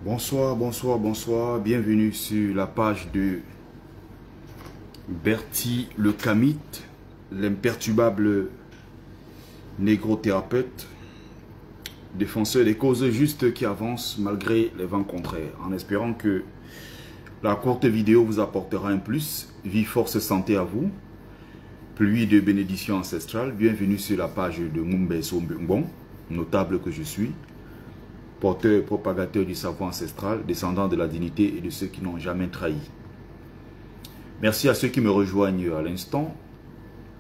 Bonsoir, bonsoir, bonsoir. Bienvenue sur la page de Bertie le Kamite, l'imperturbable négro-thérapeute, défenseur des causes justes qui avancent malgré les vents contraires. En espérant que la courte vidéo vous apportera un plus. Vie, force, santé à vous. Pluie de bénédictions ancestrales. Bienvenue sur la page de Mumbeso Mbong, notable que je suis. Porteur, propagateur du savoir ancestral, descendant de la dignité et de ceux qui n'ont jamais trahi. Merci à ceux qui me rejoignent à l'instant.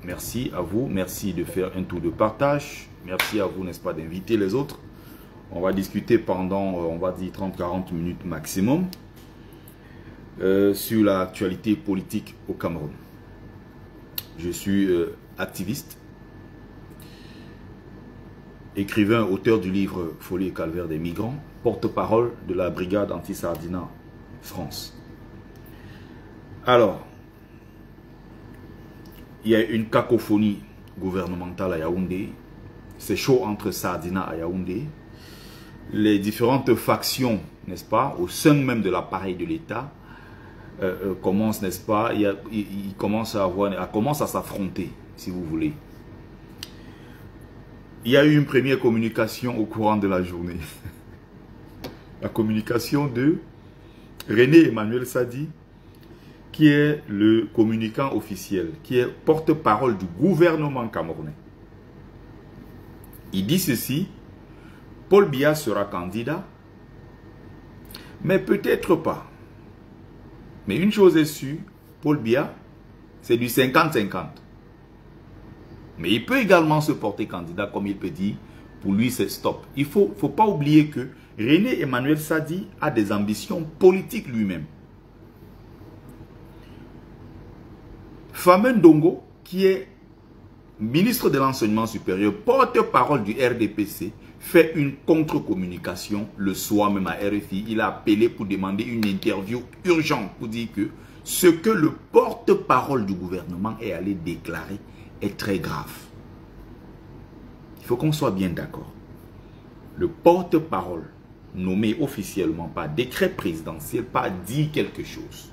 Merci à vous. Merci de faire un tour de partage. Merci à vous, n'est-ce pas, d'inviter les autres. On va discuter pendant, on va dire, 30-40 minutes maximum sur l'actualité politique au Cameroun. Je suis activiste, écrivain, auteur du livre Folie et calvaire des migrants, porte-parole de la brigade anti-Sardina France. Alors, il y a une cacophonie gouvernementale à Yaoundé. C'est chaud entre Sardina et Yaoundé. Les différentes factions, n'est-ce pas, au sein même de l'appareil de l'État, commencent, n'est-ce pas, ils commencent à s'affronter, si vous voulez. Il y a eu une première communication au courant de la journée. La communication de René Emmanuel Sadi, qui est le communicant officiel, qui est porte-parole du gouvernement camerounais. Il dit ceci: Paul Biya sera candidat, mais peut-être pas. Mais une chose est sûre, Paul Biya, c'est du 50-50. Mais il peut également se porter candidat, comme il peut dire, pour lui c'est stop. Il ne faut pas oublier que René Emmanuel Sadi a des ambitions politiques lui-même. Famen Dongo, qui est ministre de l'enseignement supérieur, porte-parole du RDPC, fait une contre-communication le soir même à RFI. Il a appelé pour demander une interview urgente pour dire que ce que le porte-parole du gouvernement est allé déclarer est très grave. Il faut qu'on soit bien d'accord. Le porte-parole, nommé officiellement par décret présidentiel, pas dit quelque chose.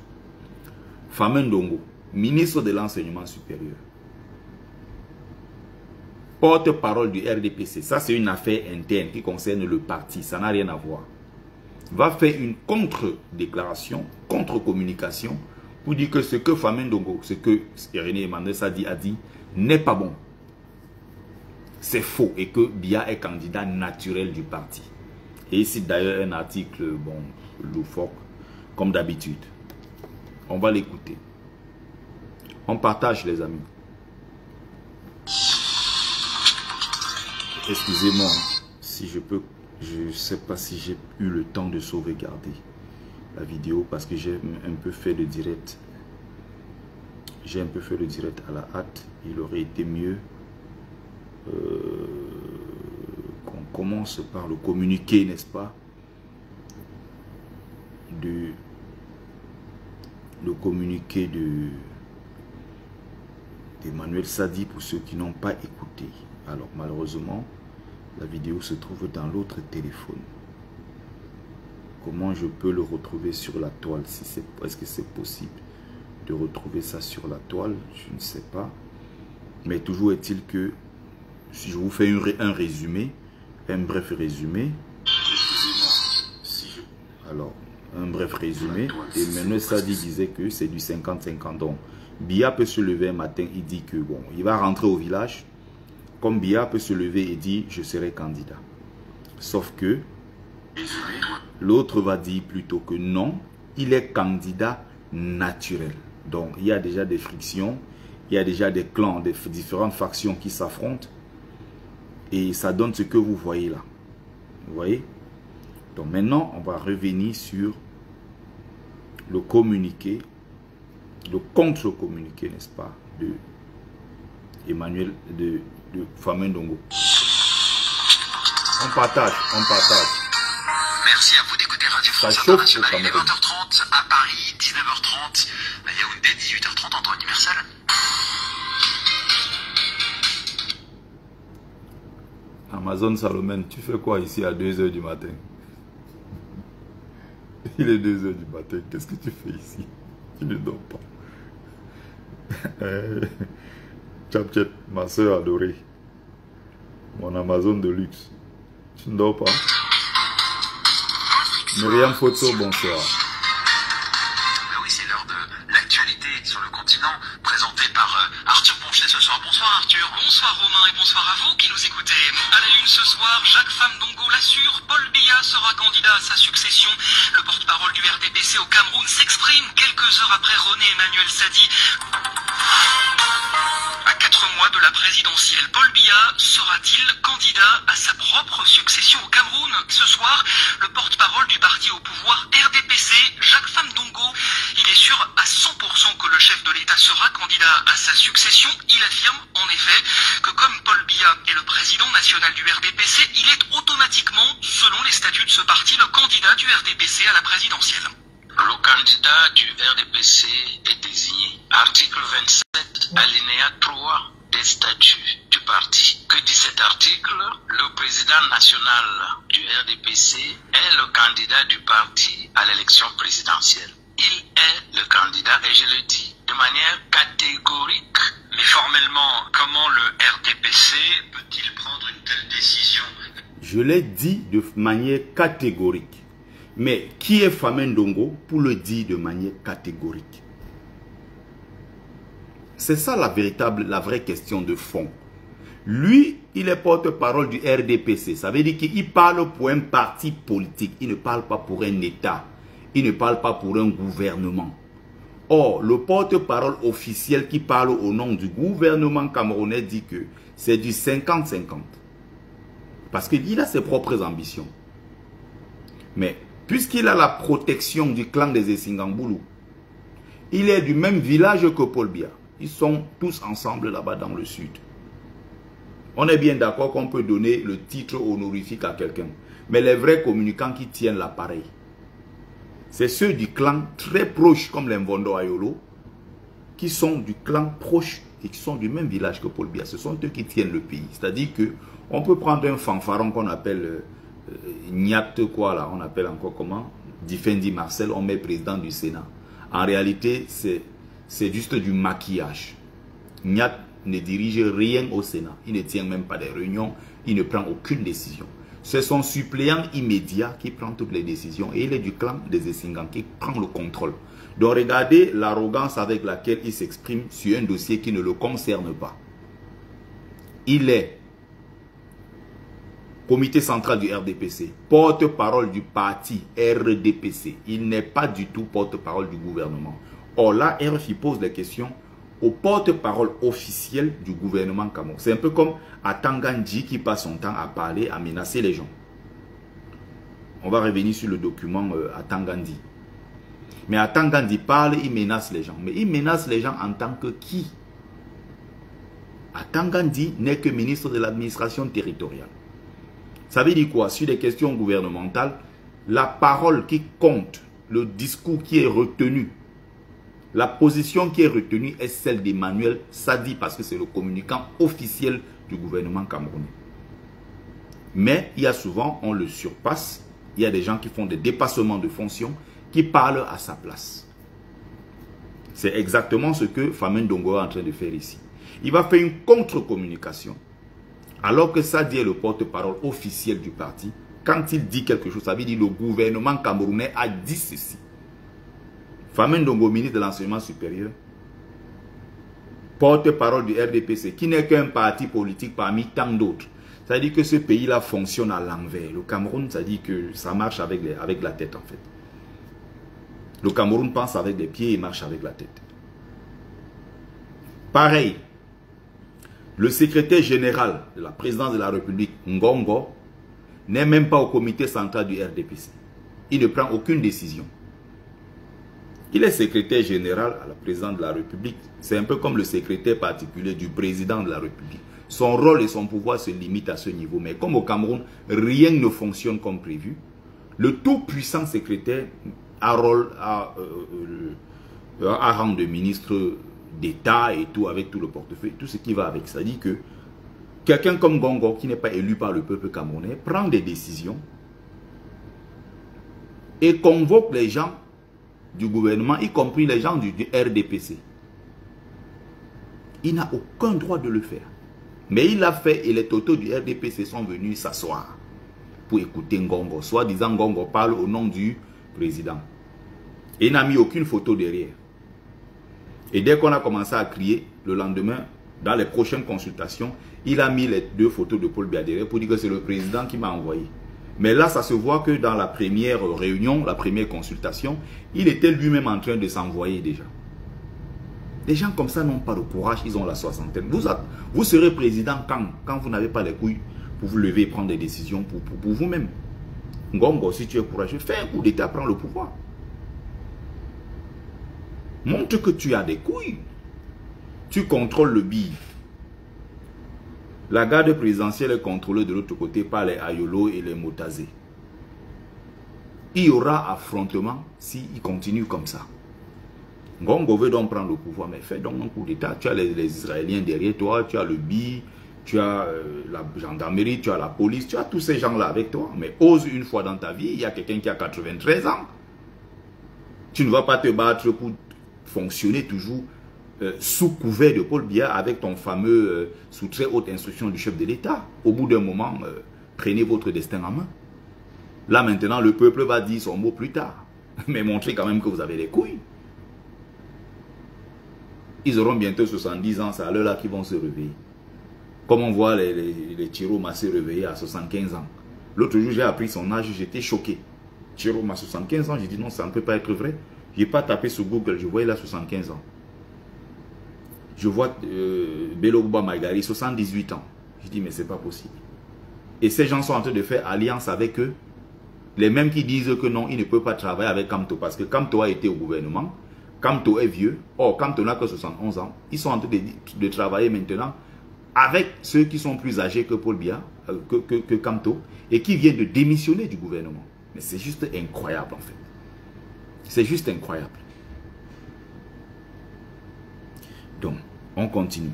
Famen Dongo, ministre de l'enseignement supérieur, porte-parole du RDPC, ça c'est une affaire interne qui concerne le parti, ça n'a rien à voir, va faire une contre-déclaration, contre-communication pour dire que ce que Famen Dongo, ce que René Emmanuel Sadi a dit, n'est pas bon. C'est faux et que Biya est candidat naturel du parti. Et ici d'ailleurs un article, bon, loufoque, comme d'habitude. On va l'écouter. On partage, les amis. Excusez-moi, si je peux, je ne sais pas si j'ai eu le temps de sauvegarder la vidéo parce que j'ai un peu fait le direct. J'ai un peu fait le direct à la hâte. Il aurait été mieux qu'on commence par le communiqué, n'est-ce pas? Le communiqué d'Emmanuel Sadi pour ceux qui n'ont pas écouté. Alors malheureusement, la vidéo se trouve dans l'autre téléphone. Comment je peux le retrouver sur la toile? Est-ce que c'est possible de retrouver ça sur la toile? Je ne sais pas. Mais toujours est-il que si je vous fais un résumé, un bref résumé. Alors, un bref résumé. Emmanuel Sadi disait que c'est du 50-50. Donc, Biya peut se lever un matin, il dit que bon, il va rentrer au village. Comme Biya peut se lever et dire je serai candidat. Sauf que l'autre va dire plutôt que non, il est candidat naturel. Donc, il y a déjà des frictions, il y a déjà des clans, des différentes factions qui s'affrontent. Et ça donne ce que vous voyez là. Vous voyez? Donc maintenant, on va revenir sur le communiqué, le contre-communiqué, n'est-ce pas, de Emmanuel, de Famen Dongo. On partage, on partage. Merci à vous d'écouter Radio France Internationale. Il est 20h30 à Paris, 19h30 à Yaoundé, 18h30 en temps universel. Amazon Salomon, tu fais quoi ici à 2 h du matin? Il est 2 h du matin. Qu'est-ce que tu fais ici? Tu ne dors pas. Tchap, ma soeur adorée. Mon Amazon de luxe. Tu ne dors pas? Myriam Photo, bonsoir. Oui, c'est l'heure de l'actualité sur le continent, présentée par Arthur Ponchet ce soir. Bonsoir Arthur. Bonsoir Romain et bonsoir à vous qui nous écoutez. À la une ce soir, Jacques Famdongo l'assure, Paul Biya sera candidat à sa succession. Le porte-parole du RDPC au Cameroun s'exprime quelques heures après René Emmanuel Sadi. À 4 mois de la présidentielle, Paul Biya sera-t-il candidat à sa propre succession au Cameroun? Ce soir, le porte-parole du parti au pouvoir RDPC, Jacques Famdongo, il est sûr à 100% que le chef de l'État sera candidat à sa succession. Il affirme en effet que comme Paul Biya est le président national du RDPC, il est automatiquement, selon les statuts de ce parti, le candidat du RDPC à la présidentielle. Le candidat du RDPC est désigné. Article 27, alinéa 3 des statuts du parti. Que dit cet article? Le président national du RDPC est le candidat du parti à l'élection présidentielle. Il est le candidat, et je le dis de manière catégorique. Mais formellement, comment le RDPC peut-il prendre une telle décision? Je l'ai dit de manière catégorique. Mais qui est Famdongo pour le dire de manière catégorique? C'est ça la vraie question de fond. Lui, il est porte-parole du RDPC. Ça veut dire qu'il parle pour un parti politique. Il ne parle pas pour un État. Il ne parle pas pour un gouvernement. Or, le porte-parole officiel qui parle au nom du gouvernement camerounais dit que c'est du 50-50. Parce qu'il a ses propres ambitions. Mais puisqu'il a la protection du clan des Essingamboulou, il est du même village que Paul Biya. Ils sont tous ensemble là-bas dans le sud. On est bien d'accord qu'on peut donner le titre honorifique à quelqu'un. Mais les vrais communicants qui tiennent l'appareil, c'est ceux du clan très proche comme les Mvondo Ayolo, qui sont du clan proche et qui sont du même village que Paul Biya. Ce sont eux qui tiennent le pays. C'est-à-dire qu'on peut prendre un fanfaron qu'on appelle Nyat, quoi là, on appelle encore comment? Difendi Marcel, on met président du Sénat. En réalité, c'est juste du maquillage. Nyat ne dirige rien au Sénat. Il ne tient même pas des réunions. Il ne prend aucune décision. C'est son suppléant immédiat qui prend toutes les décisions. Et il est du clan des Essingans qui prend le contrôle. Donc regardez l'arrogance avec laquelle il s'exprime sur un dossier qui ne le concerne pas. Il est comité central du RDPC, porte-parole du parti RDPC. Il n'est pas du tout porte-parole du gouvernement. Or là, RFI pose les questions au porte-parole officiel du gouvernement Cameroun. C'est un peu comme Atangandi qui passe son temps à parler, à menacer les gens. On va revenir sur le document Atangandi. Mais Atangandi parle, il menace les gens. Mais il menace les gens en tant que qui? Atangandi n'est que ministre de l'administration territoriale. Ça veut dire quoi? Sur des questions gouvernementales, la parole qui compte, le discours qui est retenu, la position qui est retenue est celle d'Emmanuel Sadi parce que c'est le communicant officiel du gouvernement camerounais. Mais il y a souvent, on le surpasse, il y a des gens qui font des dépassements de fonctions, qui parlent à sa place. C'est exactement ce que Famdongo est en train de faire ici. Il va faire une contre-communication. Alors que Sadi est le porte-parole officiel du parti, quand il dit quelque chose, ça veut dire que le gouvernement camerounais a dit ceci. Famdongo, ministre de l'enseignement supérieur, porte-parole du RDPC, qui n'est qu'un parti politique parmi tant d'autres. Ça veut dire que ce pays-là fonctionne à l'envers. Le Cameroun, ça dit que ça marche avec la tête en fait. Le Cameroun pense avec les pieds et marche avec la tête. Pareil, le secrétaire général de la présidence de la République, Ngongo, n'est même pas au comité central du RDPC. Il ne prend aucune décision. Il est secrétaire général à la présidence de la République. C'est un peu comme le secrétaire particulier du président de la République. Son rôle et son pouvoir se limitent à ce niveau. Mais comme au Cameroun, rien ne fonctionne comme prévu, le tout-puissant secrétaire a rang de ministre d'État et tout, avec tout le portefeuille, tout ce qui va avec. C'est-à-dire que quelqu'un comme Ngongo, qui n'est pas élu par le peuple camerounais, prend des décisions et convoque les gens du gouvernement, y compris les gens du RDPC. Il n'a aucun droit de le faire. Mais il l'a fait et les totaux du RDPC sont venus s'asseoir pour écouter Ngongo. Soit disant Ngongo parle au nom du président. Et il n'a mis aucune photo derrière. Et dès qu'on a commencé à crier, le lendemain, dans les prochaines consultations, il a mis les 2 photos de Paul Biya derrière pour dire que c'est le président qui m'a envoyé. Mais là, ça se voit que dans la première réunion, la première consultation, il était lui-même en train de s'envoyer déjà. Des gens comme ça n'ont pas de courage, ils ont la soixantaine. Vous serez président quand vous n'avez pas les couilles pour vous lever et prendre des décisions pour vous-même. Ngongo, si tu es courageux, fais un coup d'État, prends le pouvoir. Montre que tu as des couilles. Tu contrôles le bille. La garde présidentielle est contrôlée de l'autre côté par les Ayolo et les Motazé. Il y aura affrontement s'il continue comme ça. Ngongo veut donc prendre le pouvoir, mais fais donc un coup d'État. Tu as les Israéliens derrière toi, tu as le BI, tu as la gendarmerie, tu as la police, tu as tous ces gens-là avec toi. Mais ose une fois dans ta vie, il y a quelqu'un qui a 93 ans. Tu ne vas pas te battre pour fonctionner toujours sous couvert de Paul Biya avec ton fameux sous très haute instruction du chef de l'État. Au bout d'un moment, prenez votre destin en main. Là maintenant, le peuple va dire son mot plus tard. Mais montrez quand même que vous avez les couilles. Ils auront bientôt 70 ans, c'est à l'heure là qu'ils vont se réveiller. Comme on voit les Chiroma se réveiller à 75 ans. L'autre jour, j'ai appris son âge, j'étais choqué. Chiroma a 75 ans, j'ai dit non, ça ne peut pas être vrai. Je n'ai pas tapé sur Google, je vois il a 75 ans. Je vois Belogba Magari, 78 ans. Je dis mais c'est pas possible. Et ces gens sont en train de faire alliance avec eux. Les mêmes qui disent que non, ils ne peuvent pas travailler avec Kamto parce que Kamto a été au gouvernement. Kamto est vieux. Or, Kamto n'a que 71 ans. Ils sont en train de travailler maintenant avec ceux qui sont plus âgés que Paul Biya, que Kamto, et qui viennent de démissionner du gouvernement. Mais c'est juste incroyable en fait. C'est juste incroyable. Donc, on continue.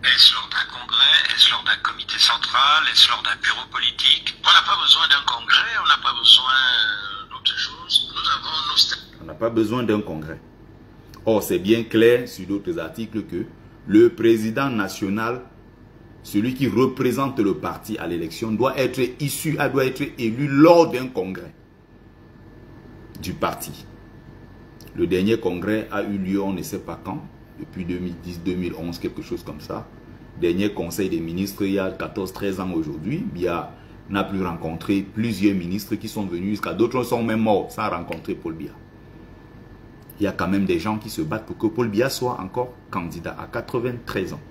Est-ce lors d'un congrès? Est-ce lors d'un comité central? Est-ce lors d'un bureau politique? On n'a pas besoin d'un congrès, on n'a pas besoin d'autre chose. Nous avons nos statuts. On n'a pas besoin d'un congrès. Or, c'est bien clair sur d'autres articles que le président national, celui qui représente le parti à l'élection, doit être élu lors d'un congrès du parti. Le dernier congrès a eu lieu, on ne sait pas quand, depuis 2010, 2011, quelque chose comme ça. Dernier conseil des ministres, il y a 14-13 ans aujourd'hui. Biya n'a plus rencontré plusieurs ministres qui sont venus, jusqu'à d'autres sont même morts sans rencontrer Paul Biya. Il y a quand même des gens qui se battent pour que Paul Biya soit encore candidat à 93 ans.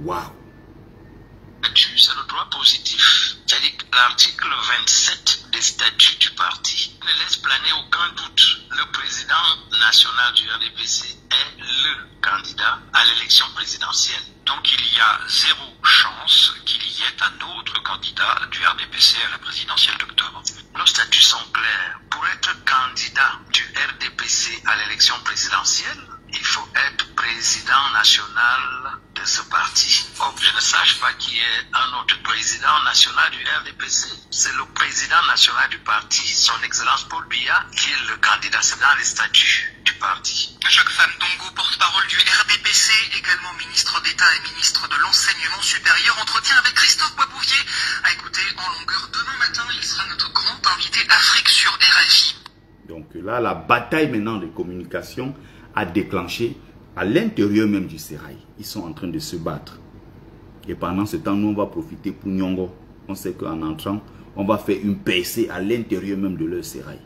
Waouh! C'est le droit positif. C'est-à-dire que l'article 27 des statuts du parti ne laisse planer aucun doute. Le président national du RDPC est le candidat à l'élection présidentielle. Donc il y a zéro chance qu'il y ait un autre candidat du RDPC à la présidentielle d'octobre. Nos statuts sont clairs. Pour être candidat du RDPC à l'élection présidentielle, il faut être président national de ce parti. Or, je ne sache pas qui est un autre président national du RDPC. C'est le président national du parti, son excellence Paul Biya, qui est le candidat. C'est dans les statuts du parti. Jacques Famdongo, porte-parole du RDPC, également ministre d'État et ministre de l'Enseignement supérieur, entretien avec Christophe Boisbouvier. À écouter en longueur demain matin, il sera notre grand invité Afrique sur RFI. Donc là, la bataille maintenant de communication a déclenché à l'intérieur même du Sérail. Ils sont en train de se battre. Et pendant ce temps, nous, on va profiter pour Nyongo. On sait qu'en entrant, on va faire une percée à l'intérieur même de leur Sérail.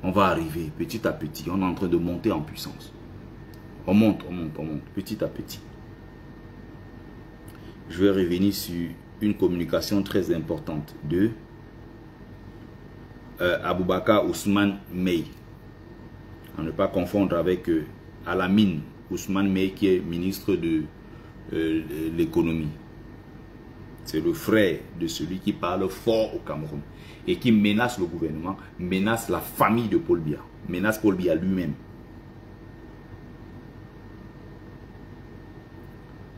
On va arriver petit à petit. On est en train de monter en puissance. On monte, petit à petit. Je vais revenir sur une communication très importante de Aboubakar Ousmane Mey. À ne pas confondre avec Alamine Ousmane Mey qui est ministre de l'économie. C'est le frère de celui qui parle fort au Cameroun et qui menace le gouvernement, menace la famille de Paul Biya, menace Paul Biya lui-même.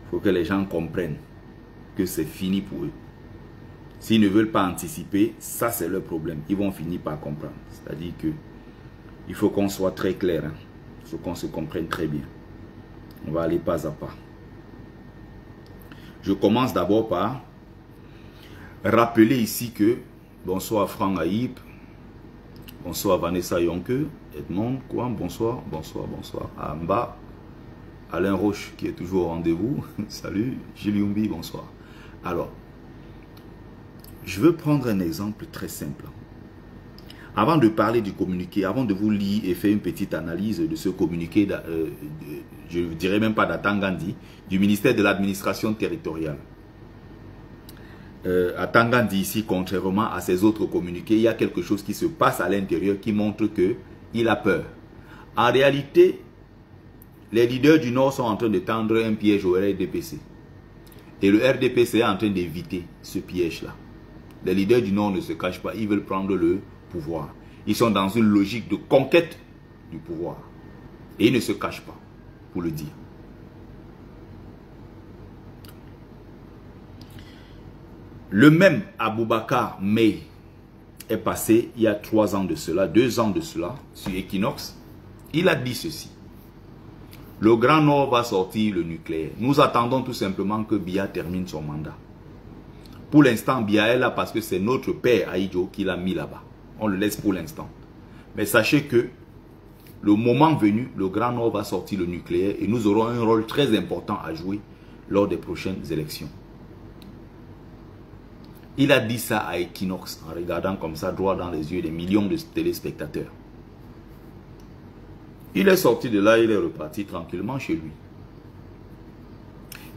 Il faut que les gens comprennent que c'est fini pour eux. S'ils ne veulent pas anticiper, ça c'est leur problème. Ils vont finir par comprendre. C'est-à-dire que il faut qu'on soit très clair. Hein. Il faut qu'on se comprenne très bien. On va aller pas à pas. Je commence d'abord par rappeler ici que bonsoir Franck Aïb, bonsoir Vanessa Yonke, Edmond Kouam, bonsoir, bonsoir, bonsoir. Amba, Alain Roche qui est toujours au rendez-vous. Salut, Gilles Yumbi, bonsoir. Alors, je veux prendre un exemple très simple. Avant de parler du communiqué, avant de vous lire et faire une petite analyse de ce communiqué, je ne dirais même pas d'Atangandi, du ministère de l'administration territoriale. Atangandi ici, contrairement à ses autres communiqués, il y a quelque chose qui se passe à l'intérieur qui montre qu'il a peur. En réalité, les leaders du Nord sont en train de tendre un piège au RDPC. Et le RDPC est en train d'éviter ce piège-là. Les leaders du Nord ne se cachent pas, ils veulent prendre le pouvoir. Ils sont dans une logique de conquête du pouvoir. Et ils ne se cachent pas, pour le dire. Le même Aboubakar Mey est passé il y a 3 ans de cela, 2 ans de cela, sur Equinox. Il a dit ceci. Le Grand Nord va sortir le nucléaire. Nous attendons tout simplement que Biya termine son mandat. Pour l'instant, Biya est là parce que c'est notre père Aïdjo qui l'a mis là-bas. On le laisse pour l'instant. Mais sachez que le moment venu, le Grand Nord va sortir le nucléaire et nous aurons un rôle très important à jouer lors des prochaines élections. Il a dit ça à Equinox en regardant comme ça droit dans les yeux des millions de téléspectateurs. Il est sorti de là, il est reparti tranquillement chez lui.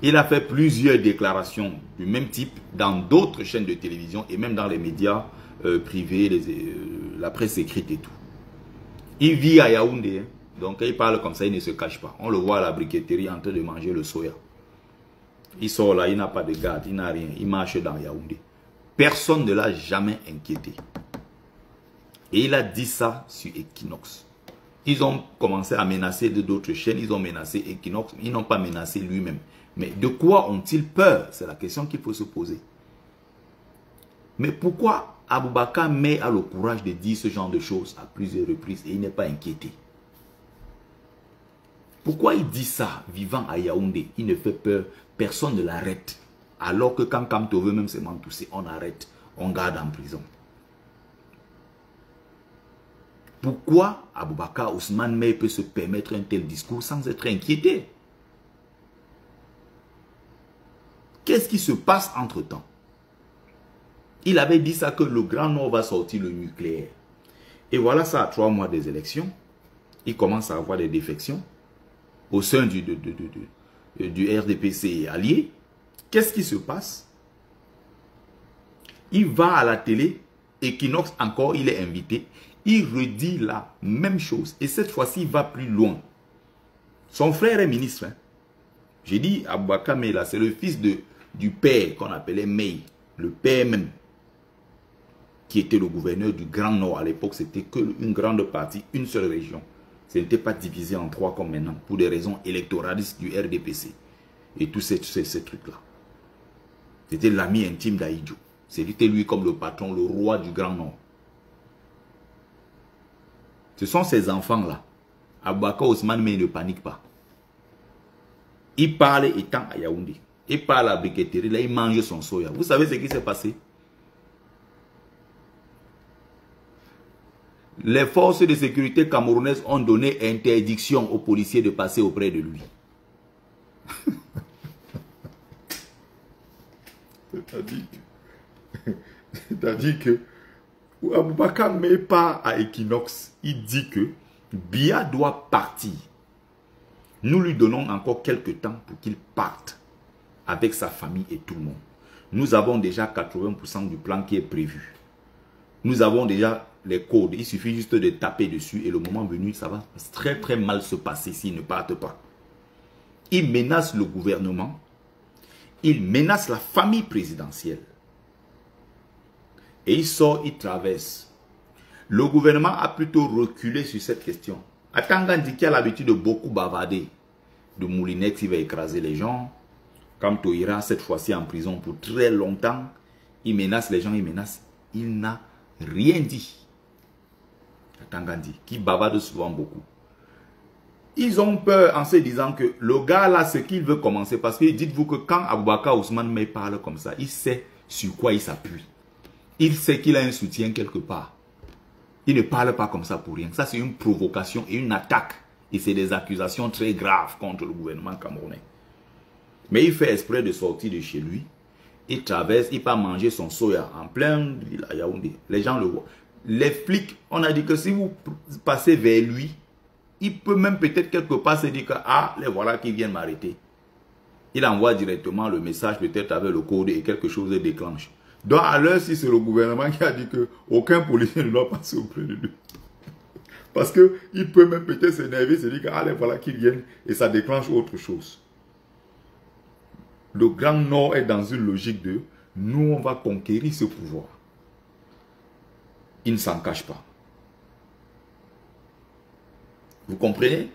Il a fait plusieurs déclarations du même type dans d'autres chaînes de télévision et même dans les médias privés, la presse écrite et tout. Il vit à Yaoundé, hein. Donc il parle comme ça, il ne se cache pas. On le voit à la briqueterie en train de manger le soya. Il sort là, il n'a pas de garde, il n'a rien, il marche dans Yaoundé. Personne ne l'a jamais inquiété. Et il a dit ça sur Equinox. Ils ont commencé à menacer d'autres chaînes, ils ont menacé Equinox, ils n'ont pas menacé lui-même. Mais de quoi ont-ils peur? C'est la question qu'il faut se poser. Mais pourquoi Aboubakar Mey a le courage de dire ce genre de choses à plusieurs reprises et il n'est pas inquiété? Pourquoi il dit ça vivant à Yaoundé? Il ne fait peur, personne ne l'arrête. Alors que quand Kamto veut même se m'entousser, on arrête, on garde en prison. Pourquoi Aboubakar Ousmane Mey peut se permettre un tel discours sans être inquiété? Qu'est-ce qui se passe entre-temps? Il avait dit ça que le Grand Nord va sortir le nucléaire. Et voilà ça à 3 mois des élections. Il commence à avoir des défections au sein du RDPC allié. Qu'est-ce qui se passe? Il va à la télé, Equinox encore, il est invité. Il redit la même chose. Et cette fois-ci, il va plus loin. Son frère est ministre. Hein. J'ai dit, Aboubakar Mey, là, c'est le fils du père qu'on appelait Mey. Le père même. Qui était le gouverneur du Grand Nord. À l'époque, c'était qu'une grande partie, une seule région. Ce n'était pas divisé en 3 comme maintenant. Pour des raisons électoralistes du RDPC. Et tous ces trucs-là. C'était l'ami intime d'Aïdjo. C'était lui comme le patron, le roi du Grand Nord. Ce sont ces enfants-là. Aboubakar Ousmane Mey ne panique pas. Il parle étant à Yaoundé. Il parle à la briqueterie, là il mange son soya. Vous savez ce qui s'est passé? Les forces de sécurité camerounaises ont donné interdiction aux policiers de passer auprès de lui. C'est-à-dire que Aboubakar Mey part à Equinox, il dit que Biya doit partir. Nous lui donnons encore quelques temps pour qu'il parte avec sa famille et tout le monde. Nous avons déjà 80% du plan qui est prévu. Nous avons déjà les codes. Il suffit juste de taper dessus et le moment venu, ça va très très mal se passer s'ils ne partent pas. Il menace le gouvernement. Il menace la famille présidentielle. Et il sort, il traverse. Le gouvernement a plutôt reculé sur cette question. Atangandi qui a l'habitude de beaucoup bavarder. De Moulinex, il va écraser les gens. Kamto ira cette fois-ci en prison pour très longtemps. Il menace les gens, il menace. Il n'a rien dit. Tangandi, qui bavarde souvent beaucoup. Ils ont peur en se disant que le gars là, ce qu'il veut commencer, parce que dites-vous que quand Aboubakar Ousmane Mey parle comme ça, il sait sur quoi il s'appuie. Il sait qu'il a un soutien quelque part. Il ne parle pas comme ça pour rien. Ça, c'est une provocation et une attaque. Et c'est des accusations très graves contre le gouvernement camerounais. Mais il fait exprès de sortir de chez lui. Il traverse, il part manger son soya en plein Yaoundé. Les gens le voient. Les flics, on a dit que si vous passez vers lui, il peut même peut-être quelque part se dire que ah, les voilà qui viennent m'arrêter. Il envoie directement le message peut-être avec le code et quelque chose se déclenche. Donc à l'heure, si c'est le gouvernement qui a dit que aucun policier ne doit passer auprès de lui. Parce qu'il peut même peut-être s'énerver, se dire que ah, les voilà qui viennent et ça déclenche autre chose. Le Grand Nord est dans une logique de nous, on va conquérir ce pouvoir. Il ne s'en cache pas. Vous comprenez?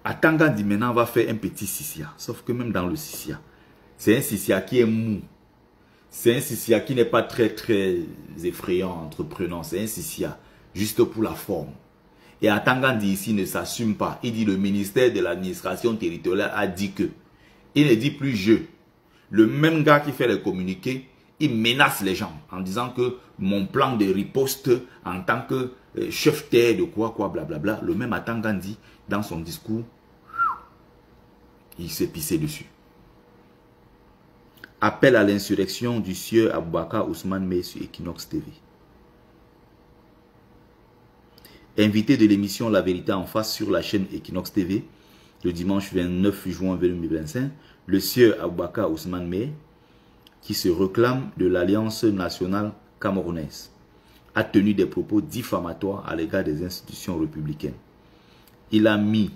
Atanga dit maintenant on va faire un petit sissia. Sauf que même dans le sissia, c'est un sissia qui est mou. C'est un sissia qui n'est pas très effrayant, entreprenant. C'est un sissia juste pour la forme. Et Atanga dit ici ne s'assume pas. Il dit le ministère de l'administration territoriale a dit que. Il ne dit plus je. Le même gars qui fait les communiqués, il menace les gens en disant que mon plan de riposte en tant que chef terre de quoi, blablabla. Le même Atanga dit dans son discours, il s'est pissé dessus. Appel à l'insurrection du sieur Aboubakar Ousmane Mey sur Equinox TV. Invité de l'émission La Vérité en face sur la chaîne Equinox TV, le dimanche 29 juin 2025, le sieur Aboubakar Ousmane Mey, qui se réclame de l'Alliance nationale camerounaise, a tenu des propos diffamatoires à l'égard des institutions républicaines. Il a mis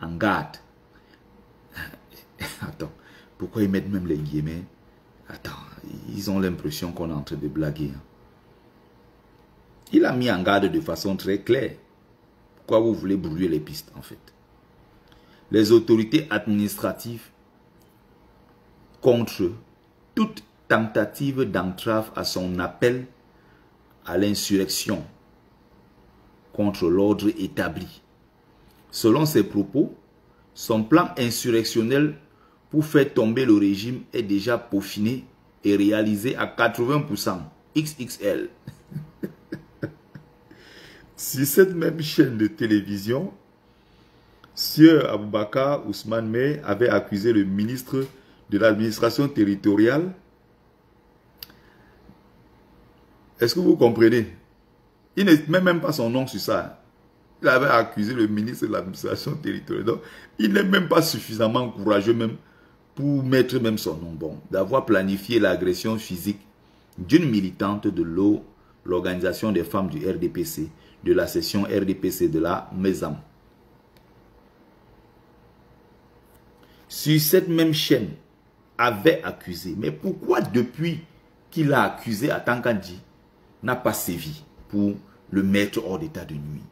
en garde. Attends, pourquoi ils mettent même les guillemets? Attends, ils ont l'impression qu'on est en train de blaguer. Il a mis en garde de façon très claire. Pourquoi vous voulez brouiller les pistes en fait? Les autorités administratives contre toute tentative d'entrave à son appel à l'insurrection contre l'ordre établi. Selon ses propos, son plan insurrectionnel pour faire tomber le régime est déjà peaufiné et réalisé à 80%. XXL. Sur cette même chaîne de télévision, sieur Aboubakar Ousmane Mey avait accusé le ministre de l'administration territoriale. Est-ce que vous comprenez? Il ne met même pas son nom sur ça. Il avait accusé le ministre de l'administration territoriale. Donc, il n'est même pas suffisamment courageux même pour mettre même son nom. Bon, d'avoir planifié l'agression physique d'une militante de l'organisation des femmes du RDPC, de la session RDPC de la Maison. Sur cette même chaîne, avait accusé. Mais pourquoi depuis qu'il a accusé Atangandi n'a pas sévi pour le mettre hors d'état de nuit?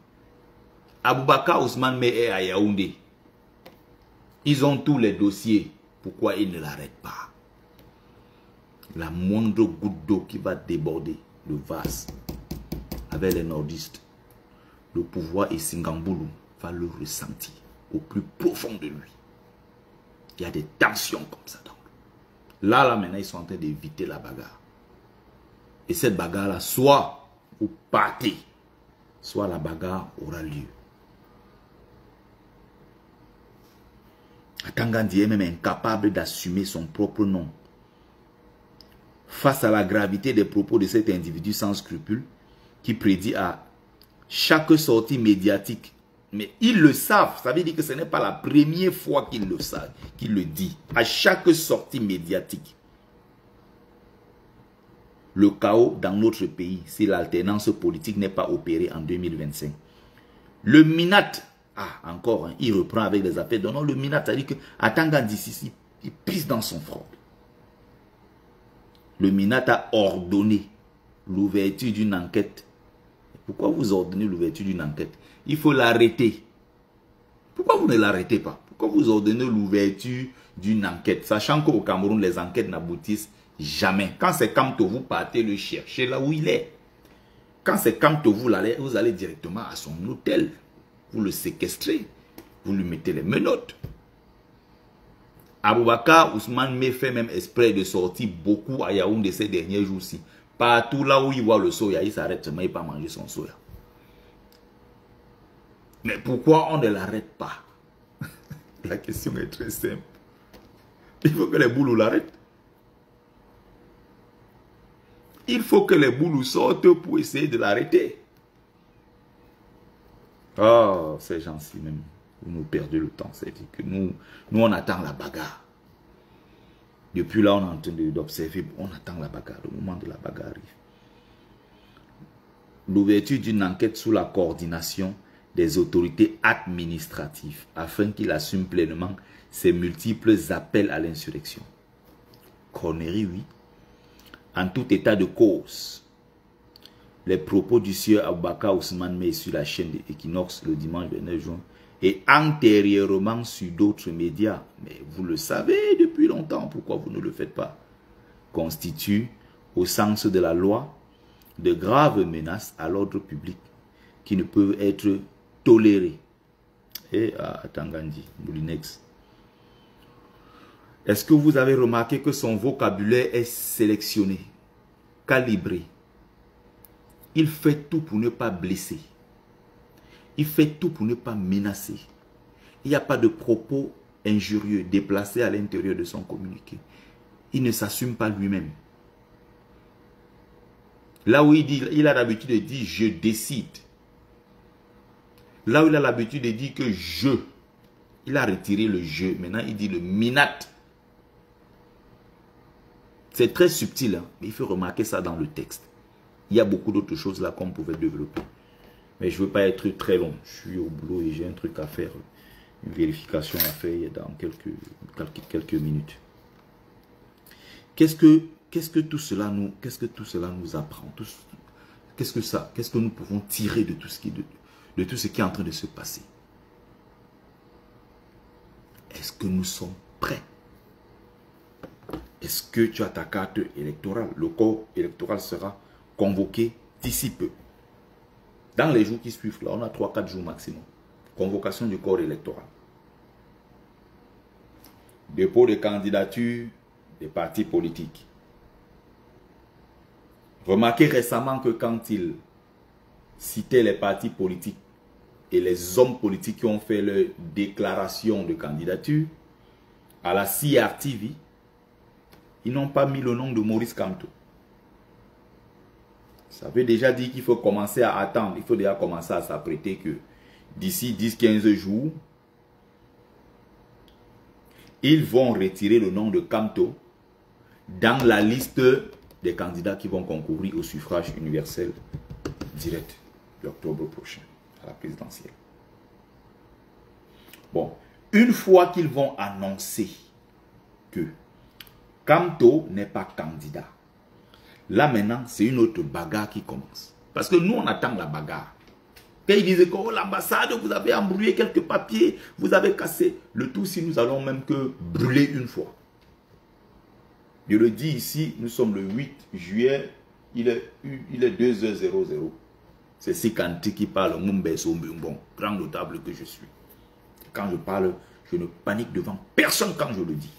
Aboubakar Ousmane Mey est à Yaoundé. Ils ont tous les dossiers. Pourquoi ils ne l'arrêtent pas? La moindre goutte d'eau qui va déborder le vase avec les nordistes, le pouvoir et Singamboulou va le ressentir au plus profond de lui. Il y a des tensions comme ça. Donc. Là, maintenant, ils sont en train d'éviter la bagarre. Et cette bagarre-là, soit vous partez, soit la bagarre aura lieu. Atangandi est même incapable d'assumer son propre nom. Face à la gravité des propos de cet individu sans scrupule, qui prédit à chaque sortie médiatique, mais ils le savent, ça veut dire que ce n'est pas la première fois qu'ils le savent, qu'il le dit, à chaque sortie médiatique. Le chaos dans notre pays, si l'alternance politique n'est pas opérée en 2025. Le Minat, encore, hein, il reprend avec des affaires. Donc, le Minat a dit que Atangandi ici, il pisse dans son front. Le Minat a ordonné l'ouverture d'une enquête. Pourquoi vous ordonnez l'ouverture d'une enquête? Il faut l'arrêter. Pourquoi vous ne l'arrêtez pas? Pourquoi vous ordonnez l'ouverture d'une enquête, sachant qu'au Cameroun, les enquêtes n'aboutissent jamais. Quand c'est Kamto, vous partez le chercher là où il est. Quand c'est Kamto, vous allez directement à son hôtel. Vous le séquestrez. Vous lui mettez les menottes. Aboubakar Ousmane me fait même exprès de sortir beaucoup à Yaoundé ces derniers jours-ci. Partout là où il voit le soya, il s'arrête seulement, il ne peut pas manger son soya. Mais pourquoi on ne l'arrête pas? La question est très simple. Il faut que les boulous l'arrêtent. Il faut que les boulous sortent pour essayer de l'arrêter. Oh, ces gens-ci même, vous nous perdez le temps. C'est-à-dire que nous on attend la bagarre. Depuis là, on est en train d'observer, on attend la bagarre. Le moment de la bagarre arrive. L'ouverture d'une enquête sous la coordination des autorités administratives afin qu'il assume pleinement ses multiples appels à l'insurrection. Connerie, oui. En tout état de cause, les propos du sieur Aboubakar Ousmane Mey sur la chaîne de Equinox le dimanche 29 juin et antérieurement sur d'autres médias, mais vous le savez depuis longtemps, pourquoi vous ne le faites pas, constituent, au sens de la loi, de graves menaces à l'ordre public qui ne peuvent être tolérées. Et à Tangandi, Moulinex. Est-ce que vous avez remarqué que son vocabulaire est sélectionné, calibré? Il fait tout pour ne pas blesser. Il fait tout pour ne pas menacer. Il n'y a pas de propos injurieux déplacés à l'intérieur de son communiqué. Il ne s'assume pas lui-même. Là où il a l'habitude de dire « je décide ». Là où il a l'habitude de dire que « je », il a retiré le « je ». Maintenant, il dit le « minat ». C'est très subtil, hein? Mais il faut remarquer ça dans le texte. Il y a beaucoup d'autres choses là qu'on pouvait développer. Mais je ne veux pas être très long. Je suis au boulot et j'ai un truc à faire. Une vérification à faire dans quelques minutes. Qu'est-ce que tout cela nous apprend? Qu'est-ce que nous pouvons tirer de tout ce qui est en train de se passer? Est-ce que nous sommes prêts? Est-ce que tu as ta carte électorale? Le corps électoral sera convoqué d'ici peu. Dans les jours qui suivent, là, on a 3-4 jours maximum. Convocation du corps électoral. Dépôt de candidature des partis politiques. Remarquez récemment que quand il citait les partis politiques et les hommes politiques qui ont fait leur déclaration de candidature à la CRTV, ils n'ont pas mis le nom de Maurice Kamto. Ça veut déjà dire qu'il faut commencer à attendre. Il faut déjà commencer à s'apprêter que d'ici 10-15 jours, ils vont retirer le nom de Kamto dans la liste des candidats qui vont concourir au suffrage universel direct l'octobre prochain à la présidentielle. Bon, une fois qu'ils vont annoncer que Kamto n'est pas candidat, là maintenant, c'est une autre bagarre qui commence. Parce que nous, on attend la bagarre. Quand ils disaient que oh, l'ambassade, vous avez embrouillé quelques papiers, vous avez cassé. Le tout, si nous allons même que brûler une fois. Je le dis ici, nous sommes le 8 juillet, il est 2h00. C'est Sikanti qui parle, bon, grand notable que je suis. Quand je parle, je ne panique devant personne quand je le dis.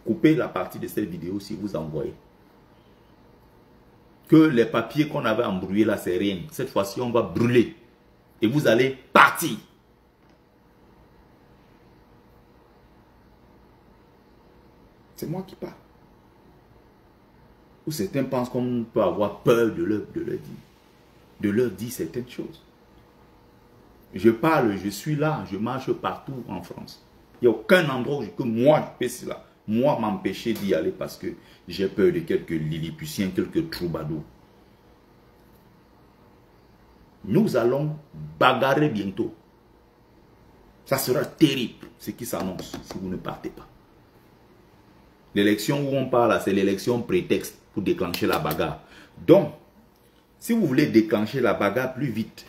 Coupez la partie de cette vidéo si vous envoyez. Que les papiers qu'on avait embrouillés là, c'est rien. Cette fois-ci, on va brûler. Et vous allez partir. C'est moi qui parle. Ou certains pensent qu'on peut avoir peur de leur dire certaines choses. Je parle, je suis là, je marche partout en France. Il n'y a aucun endroit que moi, je peux cela. Moi, m'empêcher d'y aller parce que j'ai peur de quelques lilliputiens, quelques troubadours. Nous allons bagarrer bientôt. Ça sera terrible, ce qui s'annonce si vous ne partez pas. L'élection où on parle, c'est l'élection prétexte pour déclencher la bagarre. Donc, si vous voulez déclencher la bagarre plus vite,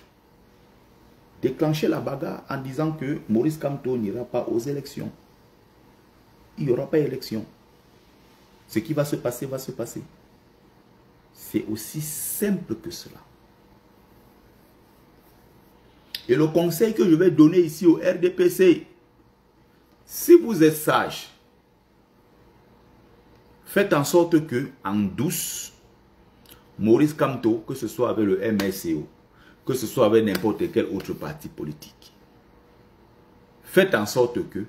déclenchez la bagarre en disant que Maurice Kamto n'ira pas aux élections. il n'y aura pas d'élection. Ce qui va se passer, va se passer. C'est aussi simple que cela. Et le conseil que je vais donner ici au RDPC, si vous êtes sage, faites en sorte que, en douce, Maurice Kamto, que ce soit avec le MSCO, que ce soit avec n'importe quel autre parti politique, faites en sorte que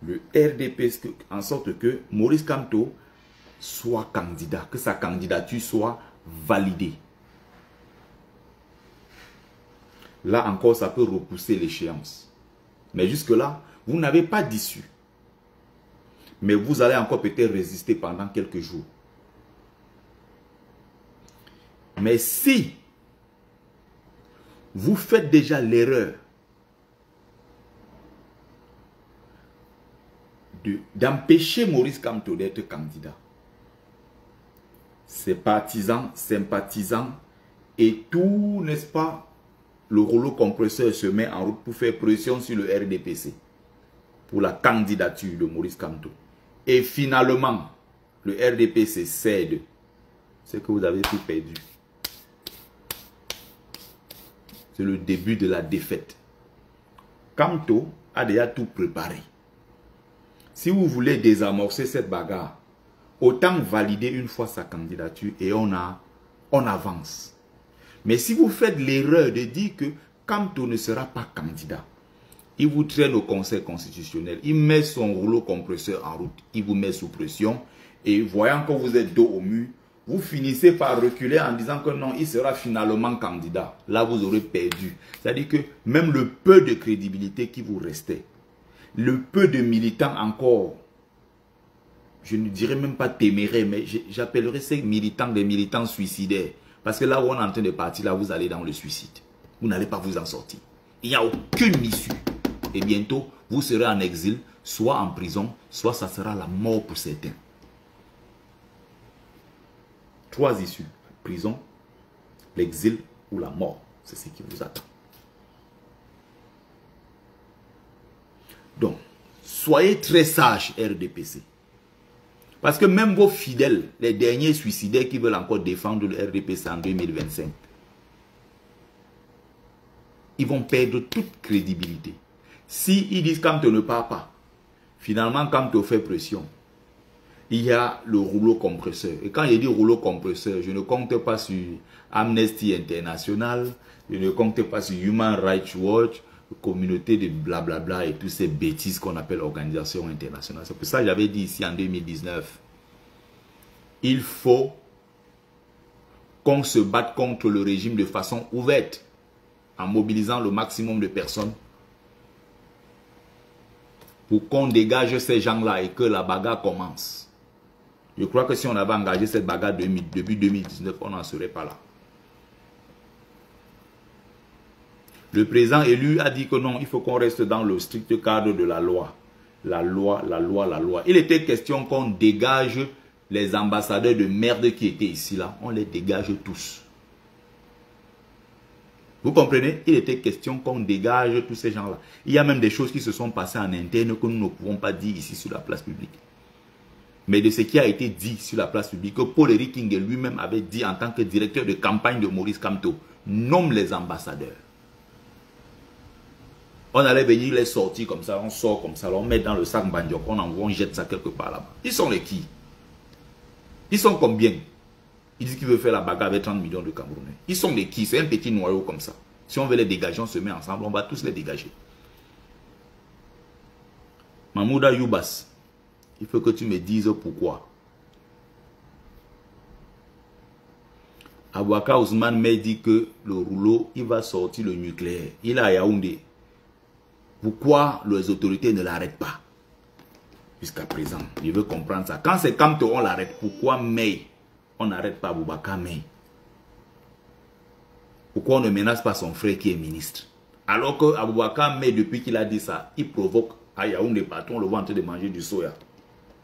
le RDPC, en sorte que Maurice Kamto soit candidat, que sa candidature soit validée. Là encore, ça peut repousser l'échéance. Mais jusque-là, vous n'avez pas d'issue. Mais vous allez encore peut-être résister pendant quelques jours. Mais si vous faites déjà l'erreur d'empêcher Maurice Kamto d'être candidat, ses partisans, sympathisants et tout, n'est-ce pas, le rouleau compresseur se met en route pour faire pression sur le RDPC pour la candidature de Maurice Kamto. Et finalement, le RDPC cède. C'est que vous avez tout perdu. C'est le début de la défaite. Kamto a déjà tout préparé. Si vous voulez désamorcer cette bagarre, autant valider une fois sa candidature et on avance. Mais si vous faites l'erreur de dire que Kamto ne sera pas candidat, il vous traîne au Conseil constitutionnel, il met son rouleau compresseur en route, il vous met sous pression et voyant que vous êtes dos au mur, vous finissez par reculer en disant que non, il sera finalement candidat. Là, vous aurez perdu. C'est-à-dire que même le peu de crédibilité qui vous restait, le peu de militants encore, je ne dirais même pas téméraires, mais j'appellerais ces militants des militants suicidaires. Parce que là où on est en train de partir, là, vous allez dans le suicide. Vous n'allez pas vous en sortir. Il n'y a aucune issue. Et bientôt, vous serez en exil, soit en prison, soit ça sera la mort pour certains. 3 issues. Prison, l'exil ou la mort. C'est ce qui vous attend. Donc, soyez très sages, RDPC. Parce que même vos fidèles, les derniers suicidaires qui veulent encore défendre le RDPC en 2025, ils vont perdre toute crédibilité. Si ils disent Kamto ne part pas, finalement Kamto fait pression, il y a le rouleau compresseur. Et quand je dis rouleau compresseur, je ne compte pas sur Amnesty International, je ne compte pas sur Human Rights Watch, communauté de blablabla et toutes ces bêtises qu'on appelle organisation internationale. C'est pour ça que j'avais dit ici en 2019, il faut qu'on se batte contre le régime de façon ouverte, en mobilisant le maximum de personnes pour qu'on dégage ces gens-là et que la bagarre commence. Je crois que si on avait engagé cette bagarre depuis 2019, on n'en serait pas là. Le président élu a dit que non, il faut qu'on reste dans le strict cadre de la loi. La loi, la loi, la loi. Il était question qu'on dégage les ambassadeurs de merde qui étaient ici, là. On les dégage tous. Vous comprenez? Il était question qu'on dégage tous ces gens-là. Il y a même des choses qui se sont passées en interne que nous ne pouvons pas dire ici sur la place publique. Mais de ce qui a été dit sur la place publique, que Paul-Éric King lui-même avait dit en tant que directeur de campagne de Maurice Kamto, nomme les ambassadeurs. On allait venir les sortir comme ça, on sort comme ça, on met dans le sac Bandiok, on envoie, on jette ça quelque part là-bas. Ils sont les qui? Ils sont combien? Ils disent qu'ils veulent faire la bagarre avec 30 millions de Camerounais. Ils sont les qui? C'est un petit noyau comme ça. Si on veut les dégager, on se met ensemble, on va tous les dégager. Mahmouda Youbas, il faut que tu me dises pourquoi. Abouaka Ousmane m'a dit que le rouleau, il va sortir le nucléaire. Il est à Yaoundé. Pourquoi les autorités ne l'arrêtent pas? Jusqu'à présent, je veux comprendre ça. Quand c'est Kamto, on l'arrête. Pourquoi May? On n'arrête pas Boubacar May. Pourquoi on ne menace pas son frère qui est ministre? Alors que Aboubakar May, depuis qu'il a dit ça, il provoque à Yaoundé partout, on le voit en train de manger du soya.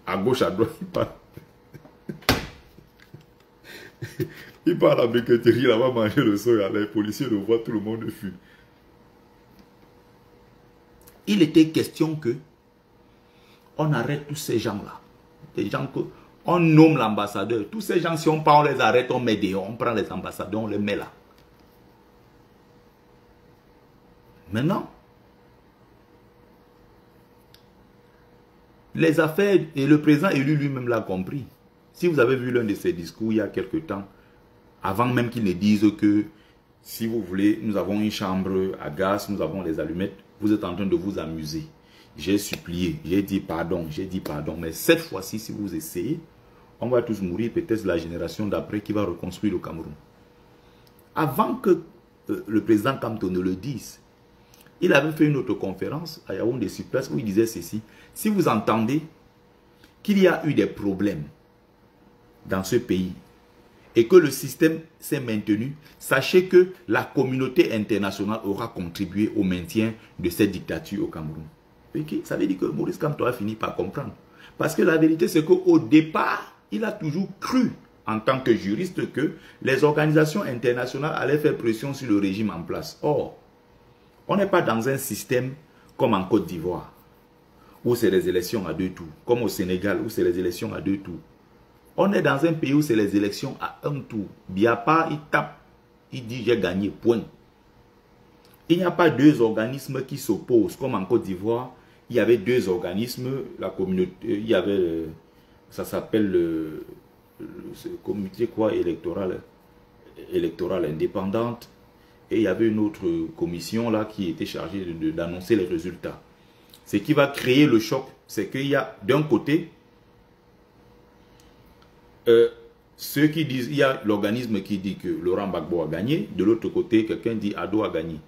À gauche, à droite, il parle. Il part à la briqueterie, là-bas manger le soya. Les policiers le voient, tout le monde fuit. Il était question que on arrête tous ces gens-là. Des gens que on nomme l'ambassadeur. Tous ces gens, si on part, on les arrête, on met dehors, on prend les ambassadeurs, on les met là. Maintenant, les affaires, et le président élu lui-même l'a compris. Si vous avez vu l'un de ses discours il y a quelque temps, avant même qu'il ne dise que, si vous voulez, nous avons une chambre à gaz, nous avons les allumettes, vous êtes en train de vous amuser. J'ai supplié, j'ai dit pardon, mais cette fois-ci, si vous essayez, on va tous mourir, peut-être la génération d'après qui va reconstruire le Cameroun. Avant que le président Kamto ne le dise, il avait fait une autre conférence à Yaoundé sur place où il disait ceci. Si vous entendez qu'il y a eu des problèmes dans ce pays et que le système s'est maintenu, sachez que la communauté internationale aura contribué au maintien de cette dictature au Cameroun. Okay? Ça veut dire que Maurice Kamto a fini par comprendre. Parce que la vérité, c'est qu'au départ, il a toujours cru, en tant que juriste, que les organisations internationales allaient faire pression sur le régime en place. Or, on n'est pas dans un système comme en Côte d'Ivoire, où c'est les élections à 2 tours, comme au Sénégal, où c'est les élections à 2 tours. On est dans un pays où c'est les élections à 1 tour. Biapa, il tape, il dit j'ai gagné, point. Il n'y a pas 2 organismes qui s'opposent, comme en Côte d'Ivoire. Il y avait 2 organismes, la communauté, il y avait, ça s'appelle le comité quoi, électoral indépendante, et il y avait une autre commission là qui était chargée d'annoncer les résultats. Ce qui va créer le choc, c'est qu'il y a d'un côté, ceux qui disent, il y a l'organisme qui dit que Laurent Gbagbo a gagné, de l'autre côté, quelqu'un dit Ado a gagné.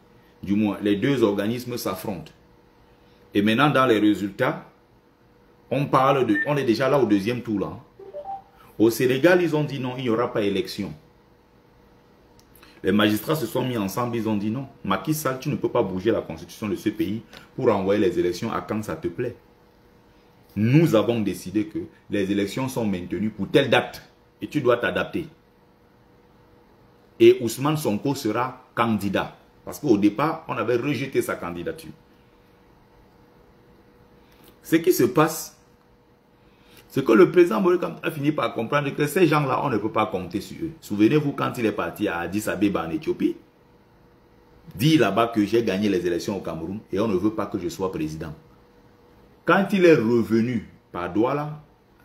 Du moins, les 2 organismes s'affrontent. Et maintenant, dans les résultats, on est déjà là au 2e tour là. Au Sénégal, ils ont dit non, il n'y aura pas élection. Les magistrats se sont mis ensemble, ils ont dit non. Macky Sall, tu ne peux pas bouger la constitution de ce pays pour envoyer les élections à quand ça te plaît. Nous avons décidé que les élections sont maintenues pour telle date et tu dois t'adapter. Et Ousmane Sonko sera candidat. Parce qu'au départ, on avait rejeté sa candidature. Ce qui se passe, c'est que le président Maurice Kamto a fini par comprendre que ces gens-là, on ne peut pas compter sur eux. Souvenez-vous quand il est parti à Addis Abeba en Éthiopie, dit là-bas que j'ai gagné les élections au Cameroun et on ne veut pas que je sois président. Quand il est revenu par Douala,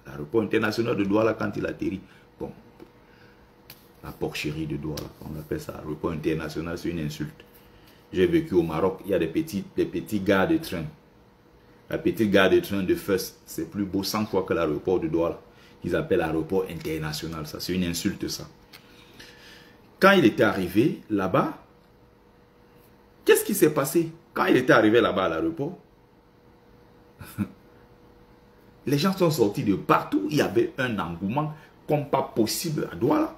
l'aéroport international de Douala, quand il atterrit, bon, la porcherie de Douala, on appelle ça l'aéroport international, c'est une insulte. J'ai vécu au Maroc, il y a des petits gares de train. La petite gare de train de Fès, c'est plus beau 100 fois que l'aéroport de Douala. Ils appellent l'aéroport international, ça c'est une insulte ça. Quand il était arrivé là-bas, qu'est-ce qui s'est passé? Quand il était arrivé là-bas à l'aéroport, les gens sont sortis de partout, il y avait un engouement comme pas possible à Douala.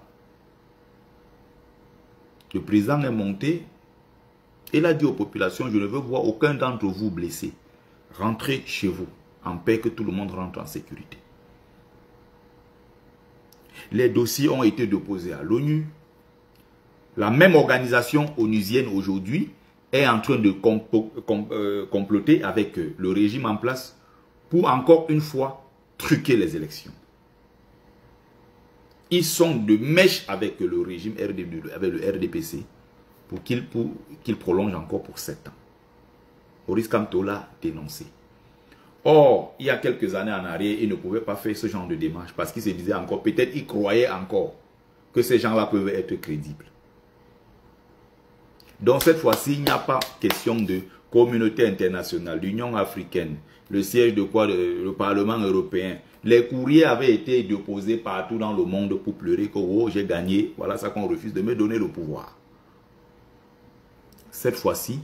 Le président est monté, il a dit aux populations, je ne veux voir aucun d'entre vous blessé. Rentrez chez vous, en paix, que tout le monde rentre en sécurité. Les dossiers ont été déposés à l'ONU. La même organisation onusienne aujourd'hui est en train de comploter avec le régime en place pour encore une fois truquer les élections. Ils sont de mèche avec le régime avec le RDPC pour qu'il prolonge encore pour 7 ans. Maurice Kamto l'a dénoncé. Or, il y a quelques années en arrière, il ne pouvait pas faire ce genre de démarche parce qu'il se disait encore, peut-être il croyait encore que ces gens-là peuvent être crédibles. Donc cette fois-ci, il n'y a pas question de communauté internationale, l'Union africaine, le siège de quoi, le Parlement européen. Les courriers avaient été déposés partout dans le monde pour pleurer que oh, j'ai gagné, voilà ça qu'on refuse de me donner le pouvoir. Cette fois-ci,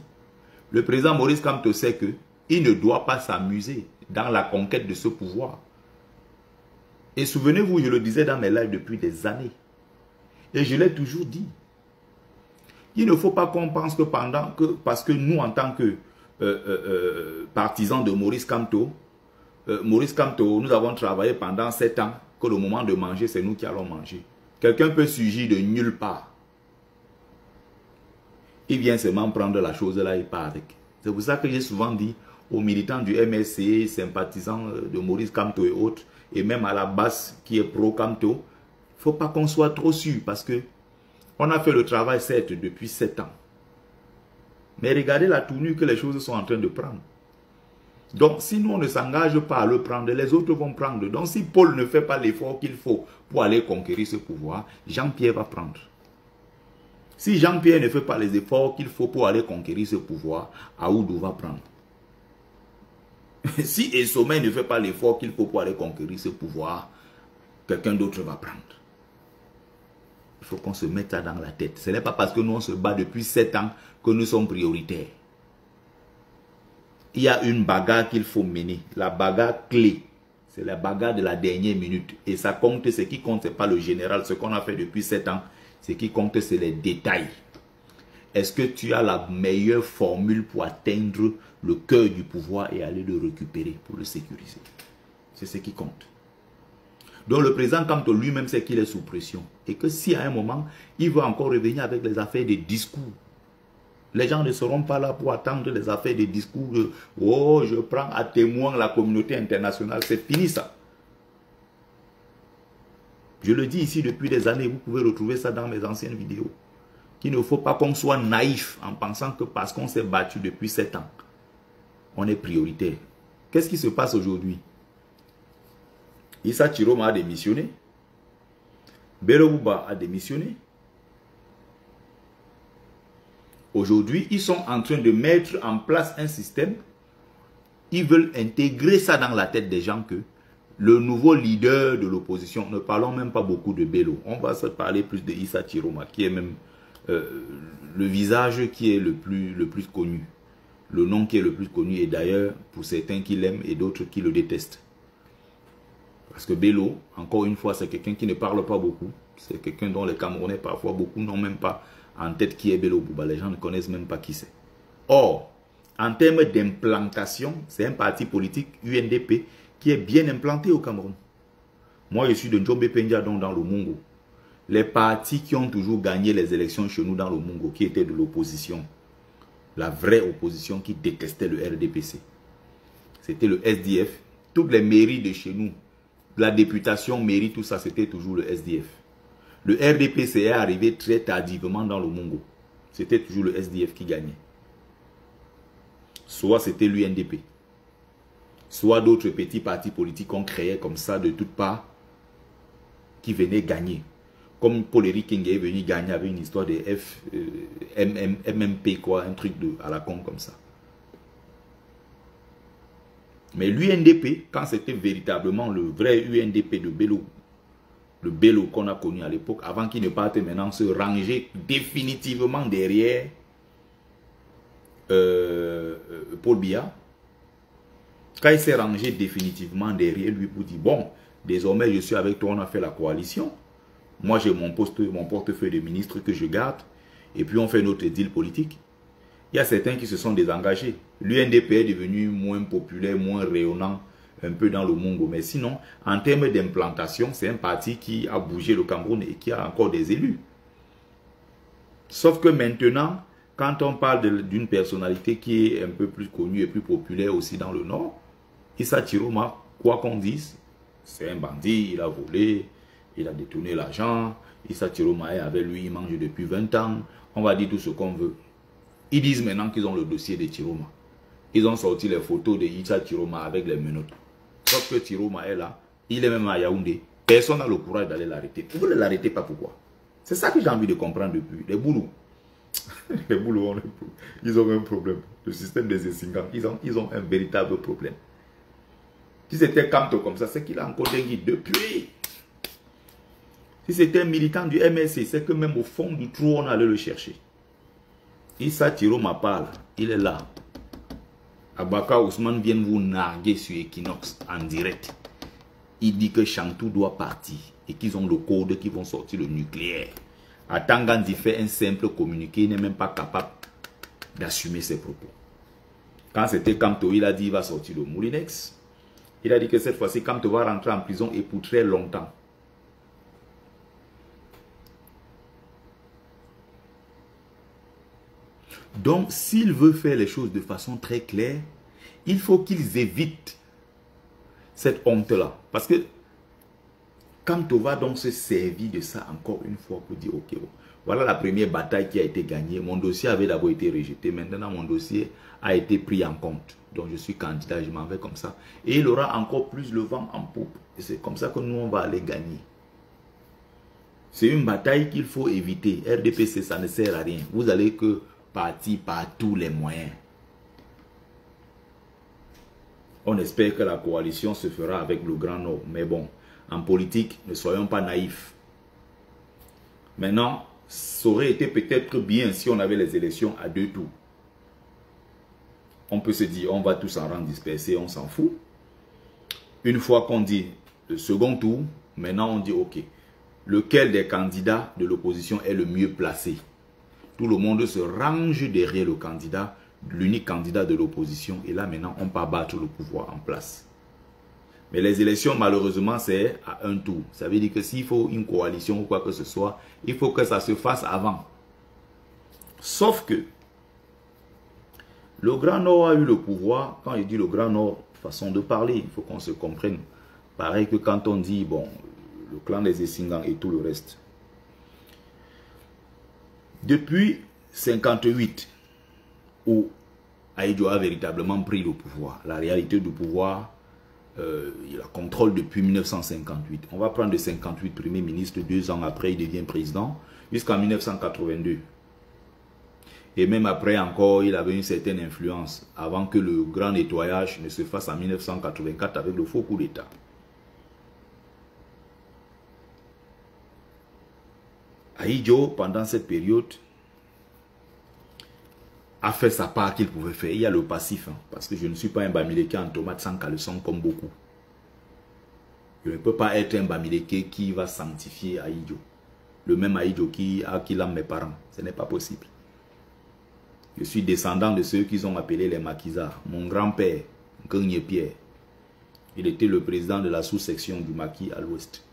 le président Maurice Kamto sait qu'il ne doit pas s'amuser dans la conquête de ce pouvoir. Et souvenez-vous, je le disais dans mes lives depuis des années. Et je l'ai toujours dit. Il ne faut pas qu'on pense que parce que nous, en tant que partisans de Maurice Kamto, nous avons travaillé pendant 7 ans, que le moment de manger, c'est nous qui allons manger. Quelqu'un peut surgir de nulle part. Il vient seulement prendre la chose là et part avec. C'est pour ça que j'ai souvent dit, aux militants du MSC, sympathisants de Maurice Kamto et autres, et même à la base qui est pro-Kamto, il ne faut pas qu'on soit trop sûr, parce que on a fait le travail, certes, depuis 7 ans. Mais regardez la tournure que les choses sont en train de prendre. Donc, si nous, on ne s'engage pas à le prendre, les autres vont prendre. Donc, si Paul ne fait pas l'effort qu'il faut pour aller conquérir ce pouvoir, Jean-Pierre va prendre. Si Jean-Pierre ne fait pas les efforts qu'il faut pour aller conquérir ce pouvoir, Aoudou va prendre. Si Essomé ne fait pas l'effort qu'il faut pour aller conquérir ce pouvoir, quelqu'un d'autre va prendre. Il faut qu'on se mette ça dans la tête. Ce n'est pas parce que nous, on se bat depuis 7 ans que nous sommes prioritaires. Il y a une bagarre qu'il faut mener. La bagarre clé. C'est la bagarre de la dernière minute. Et ça compte, ce qui compte, ce n'est pas le général. Ce qu'on a fait depuis 7 ans, ce qui compte, c'est les détails. Est-ce que tu as la meilleure formule pour atteindre le cœur du pouvoir et aller le récupérer pour le sécuriser? C'est ce qui compte. Donc le président Kamto lui-même sait qu'il est sous pression. Et que si à un moment, il va encore revenir avec les affaires de discours, les gens ne seront pas là pour attendre les affaires de discours de « Oh, je prends à témoin la communauté internationale ». C'est fini ça. Je le dis ici depuis des années, vous pouvez retrouver ça dans mes anciennes vidéos. Qu'il ne faut pas qu'on soit naïf en pensant que parce qu'on s'est battu depuis 7 ans, on est prioritaire. Qu'est-ce qui se passe aujourd'hui? Issa Chiroma a démissionné. Bello Bouba a démissionné. Aujourd'hui, ils sont en train de mettre en place un système. Ils veulent intégrer ça dans la tête des gens que le nouveau leader de l'opposition, ne parlons même pas beaucoup de Bello, on va se parler plus de Issa Chiroma, qui est même le visage qui est le plus connu. Le nom qui est le plus connu, et d'ailleurs, pour certains qui l'aiment et d'autres qui le détestent. Parce que Bello, encore une fois, c'est quelqu'un qui ne parle pas beaucoup. C'est quelqu'un dont les Camerounais, parfois, beaucoup n'ont même pas en tête qui est Bello Bouba. Les gens ne connaissent même pas qui c'est. Or, en termes d'implantation, c'est un parti politique, UNDP, qui est bien implanté au Cameroun. Moi, je suis de Njombe Pendia, donc dans le Mungo. Les partis qui ont toujours gagné les élections chez nous dans le Mungo, qui étaient de l'opposition, la vraie opposition qui détestait le RDPC, c'était le SDF. Toutes les mairies de chez nous, la députation, mairie, tout ça, c'était toujours le SDF. Le RDPC est arrivé très tardivement dans le Mungo. C'était toujours le SDF qui gagnait. Soit c'était l'UNDP. Soit d'autres petits partis politiques qu'on créait comme ça de toutes parts, qui venaient gagner. Comme Paul-Éric King est venu gagner avec une histoire de MMP, quoi, un truc à la con comme ça. Mais l'UNDP, quand c'était véritablement le vrai UNDP de Bello, le Bello qu'on a connu à l'époque, avant qu'il ne parte maintenant se ranger définitivement derrière Paul Biya, quand il s'est rangé définitivement derrière lui pour dire, bon, désormais je suis avec toi, on a fait la coalition, moi j'ai mon portefeuille de ministre que je garde, et puis on fait notre deal politique. Il y a certains qui se sont désengagés. L'UNDP est devenu moins populaire, moins rayonnant, un peu dans le Mungo. Mais sinon, en termes d'implantation, c'est un parti qui a bougé le Cameroun et qui a encore des élus. Sauf que maintenant, quand on parle d'une personnalité qui est un peu plus connue et plus populaire aussi dans le Nord, Issa Chiroma, quoi qu'on dise, c'est un bandit, il a volé, il a détourné l'argent, Issa Chiroma est avec lui, il mange depuis 20 ans, on va dire tout ce qu'on veut. Ils disent maintenant qu'ils ont le dossier de Chiroma. Ils ont sorti les photos de Issa Chiroma avec les menottes. Sauf que Chiroma est là, il est même à Yaoundé. Personne n'a le courage d'aller l'arrêter. Vous ne l'arrêtez pas, pourquoi? C'est ça que j'ai envie de comprendre depuis. Les boulous. Les boulous, ils ont un problème. Le système des Essingans, ils ont un véritable problème. Si c'était Kamto comme ça, c'est qu'il a encore dingue depuis. Si c'était un militant du MSC, c'est que même au fond du trou, on allait le chercher. Issa Chiroma parle, il est là. Abaka Ousmane vient vous narguer sur Equinox en direct. Il dit que Chantou doit partir et qu'ils ont le code qui vont sortir le nucléaire. À Tangandi fait un simple communiqué, il n'est même pas capable d'assumer ses propos. Quand c'était Kamto, il a dit qu'il va sortir le Moulinex. Il a dit que cette fois-ci, Kamto va rentrer en prison et pour très longtemps. Donc, s'il veut faire les choses de façon très claire, Il faut qu'ils évitent cette honte-là. Parce que quand on va donc se servir de ça encore une fois pour dire, ok, bon, voilà la première bataille qui a été gagnée. Mon dossier avait d'abord été rejeté. Maintenant, mon dossier a été pris en compte. Donc, je suis candidat, je m'en vais comme ça. Et il aura encore plus le vent en poupe. Et c'est comme ça que nous, on va aller gagner. C'est une bataille qu'il faut éviter. RDPC, ça ne sert à rien. Vous allez que partir par tous les moyens. On espère que la coalition se fera avec le Grand Nord. Mais bon, en politique, ne soyons pas naïfs. Maintenant, ça aurait été peut-être bien si on avait les élections à 2 tours. On peut se dire, on va tous en rendre dispersés, on s'en fout. Une fois qu'on dit le second tour, maintenant on dit, ok, lequel des candidats de l'opposition est le mieux placé? Tout le monde se range derrière le candidat, l'unique candidat de l'opposition. Et là, maintenant, on peut battre le pouvoir en place. Mais les élections, malheureusement, c'est à 1 tour. Ça veut dire que s'il faut une coalition ou quoi que ce soit, il faut que ça se fasse avant. Sauf que le Grand Nord a eu le pouvoir. Quand il dit le Grand Nord, façon de parler, il faut qu'on se comprenne. Pareil que quand on dit, bon, le clan des Essingans et tout le reste. Depuis 58, où Ahidjo a véritablement pris le pouvoir, la réalité du pouvoir, il la contrôle depuis 1958. On va prendre de 58 premier ministre, 2 ans après, il devient président, jusqu'en 1982. Et même après encore, il avait une certaine influence, avant que le grand nettoyage ne se fasse en 1984 avec le faux coup d'État. Ahidjo, pendant cette période, a fait sa part qu'il pouvait faire. Il y a le passif, hein, parce que je ne suis pas un Bamileke en tomate sans caleçon comme beaucoup. Je ne peux pas être un Bamileke qui va sanctifier Ahidjo. Le même Ahidjo qui aime mes parents. Ce n'est pas possible. Je suis descendant de ceux qu'ils ont appelés les maquisards. Mon grand-père, Nkenye Pierre, il était le président de la sous-section du maquis à l'ouest.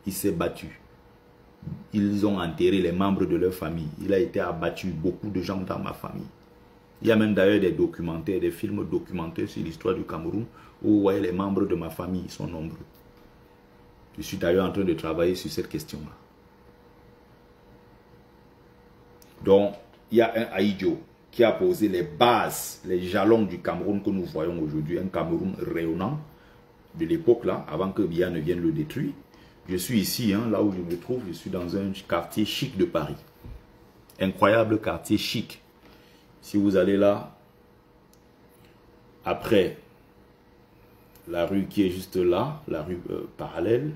Il s'est battu. Ils ont enterré les membres de leur famille. Il a été abattu, beaucoup de gens dans ma famille. Il y a même d'ailleurs des documentaires, des films documentaires sur l'histoire du Cameroun où vous voyez les membres de ma famille, ils sont nombreux. Je suis d'ailleurs en train de travailler sur cette question-là. Donc, il y a un Ahidjo qui a posé les bases, les jalons du Cameroun que nous voyons aujourd'hui, un Cameroun rayonnant de l'époque là, avant que Biya ne vienne le détruire. Je suis ici, hein, là où je me trouve, je suis dans un quartier chic de Paris. Incroyable quartier chic. Si vous allez là, après la rue qui est juste là, la rue parallèle,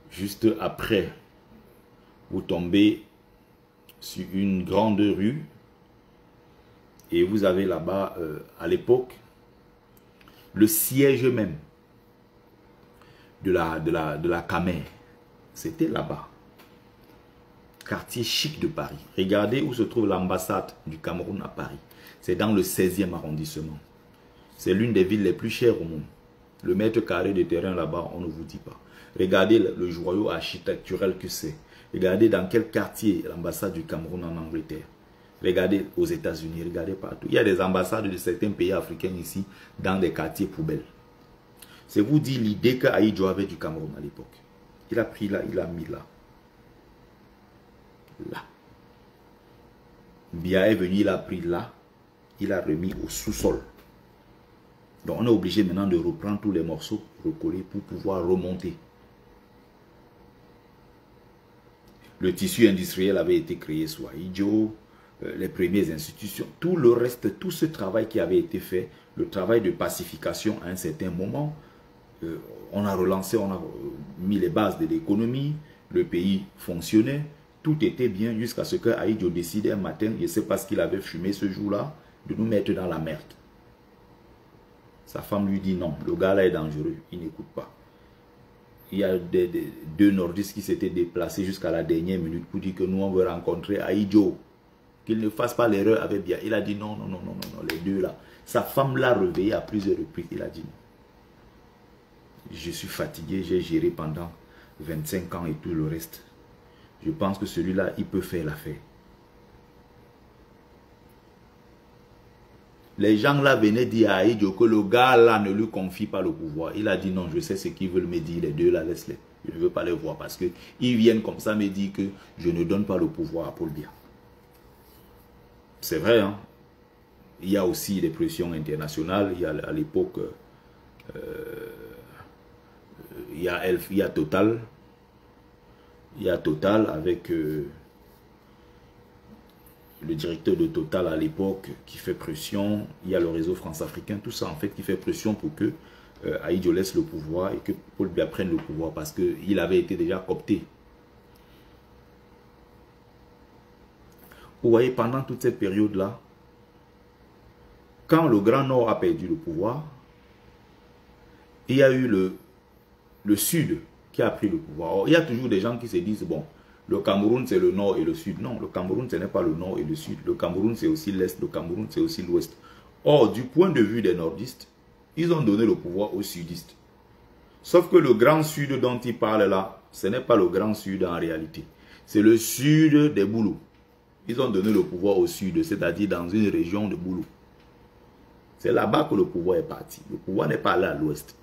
juste après, vous tombez sur une grande rue et vous avez là-bas, à l'époque, le siège même de la Camer. C'était là-bas. Quartier chic de Paris. Regardez où se trouve l'ambassade du Cameroun à Paris. C'est dans le 16e arrondissement. C'est l'une des villes les plus chères au monde. Le mètre carré de terrain là-bas, on ne vous dit pas. Regardez le joyau architectural que c'est. Regardez dans quel quartier l'ambassade du Cameroun en Angleterre. Regardez aux États-Unis, regardez partout. Il y a des ambassades de certains pays africains ici, dans des quartiers poubelles. C'est vous dire l'idée qu'Ahidjo avait du Cameroun à l'époque. Il a pris là, il a mis là. Là. Biya est venu, il a pris là, il a remis au sous-sol. Donc on est obligé maintenant de reprendre tous les morceaux, recoller pour pouvoir remonter. Le tissu industriel avait été créé sous Ahidjo, les premières institutions, tout le reste, tout ce travail qui avait été fait, le travail de pacification à un certain moment, on a relancé, on a mis les bases de l'économie, le pays fonctionnait, tout était bien jusqu'à ce que Ahidjo décide un matin, je ne sais pas ce qu'il avait fumé ce jour-là, de nous mettre dans la merde. Sa femme lui dit non, le gars là est dangereux, il n'écoute pas. Il y a deux nordistes qui s'étaient déplacés jusqu'à la dernière minute pour dire que nous on veut rencontrer Ahidjo, qu'il ne fasse pas l'erreur avec Biya. Il a dit non, non, non, non, non, les deux là. Sa femme l'a réveillé à plusieurs reprises, il a dit non. Je suis fatigué, j'ai géré pendant 25 ans et tout le reste. Je pense que celui-là, il peut faire l'affaire. Les gens là venaient dire à Idio que le gars là ne lui confie pas le pouvoir. Il a dit non, je sais ce qu'ils veulent me dire, les deux là, laisse-les. Je ne veux pas les voir parce qu'ils viennent comme ça me dire que je ne donne pas le pouvoir à Paul Biya. C'est vrai, hein. Il y a aussi des pressions internationales. Il y a à l'époque, il y a Total. Il y a Total avec le directeur de Total à l'époque qui fait pression. Il y a le réseau France-Africain. Tout ça en fait qui fait pression pour que Ahidjo laisse le pouvoir et que Paul Biya prenne le pouvoir parce qu'il avait été déjà coopté. Vous voyez, pendant toute cette période-là, quand le Grand Nord a perdu le pouvoir, il y a eu le Sud qui a pris le pouvoir. Or, il y a toujours des gens qui se disent, bon, le Cameroun c'est le Nord et le Sud. Non, le Cameroun ce n'est pas le Nord et le Sud. Le Cameroun c'est aussi l'Est, le Cameroun c'est aussi l'Ouest. Or, du point de vue des nordistes, ils ont donné le pouvoir aux sudistes. Sauf que le Grand Sud dont ils parlent là, ce n'est pas le Grand Sud en réalité. C'est le Sud des Boulous. Ils ont donné le pouvoir au Sud, c'est-à-dire dans une région de Boulou. C'est là-bas que le pouvoir est parti. Le pouvoir n'est pas là à l'Ouest.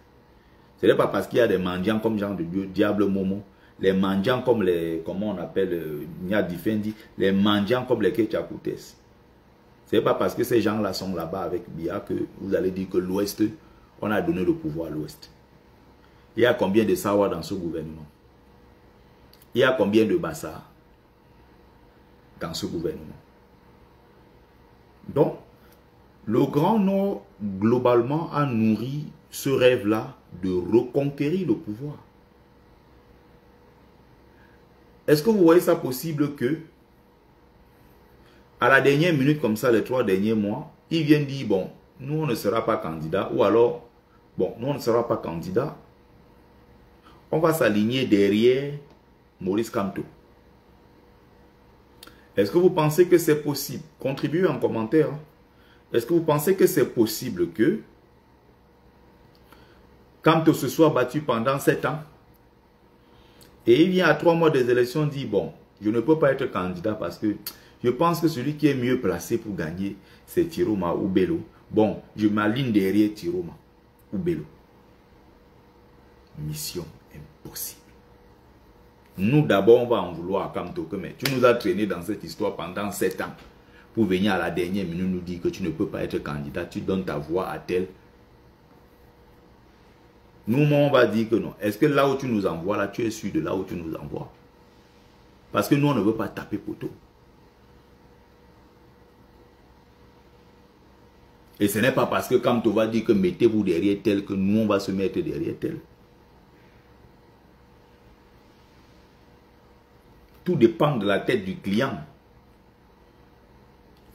Ce n'est pas parce qu'il y a des mendiants comme Jean de Dieu, Diable Momo, les mendiants comme les, comment on appelle, Nyadi Fendi, les mendiants comme les Ketchakoutes. Ce n'est pas parce que ces gens-là sont là-bas avec Biya que vous allez dire que l'Ouest, on a donné le pouvoir à l'Ouest. Il y a combien de Sawa dans ce gouvernement? Il y a combien de Bassa dans ce gouvernement? Donc, le Grand Nord, globalement, a nourri ce rêve-là de reconquérir le pouvoir. Est-ce que vous voyez ça possible que, à la dernière minute, comme ça, les 3 derniers mois, ils viennent dire, bon, nous, on ne sera pas candidat, ou alors, bon, nous, on ne sera pas candidat, on va s'aligner derrière Maurice Kamto. Est-ce que vous pensez que c'est possible? Contribuez en commentaire. Est-ce que vous pensez que c'est possible que Kamto se soit battu pendant 7 ans et il vient à 3 mois des élections dit bon, je ne peux pas être candidat parce que je pense que celui qui est mieux placé pour gagner c'est Tiroma ou Bello. Bon, je m'aligne derrière Tiroma ou Bello. Mission impossible. Nous d'abord on va en vouloir à Kamto que mais tu nous as traîné dans cette histoire pendant 7 ans pour venir à la dernière minute nous dire que tu ne peux pas être candidat, tu donnes ta voix à tel. Nous, on va dire que non. Est-ce que là où tu nous envoies, là, tu es sûr de là où tu nous envoies? Parce que nous, on ne veut pas taper poteau. Et ce n'est pas parce que quand on va dire que mettez-vous derrière tel que nous, on va se mettre derrière tel. Tout dépend de la tête du client.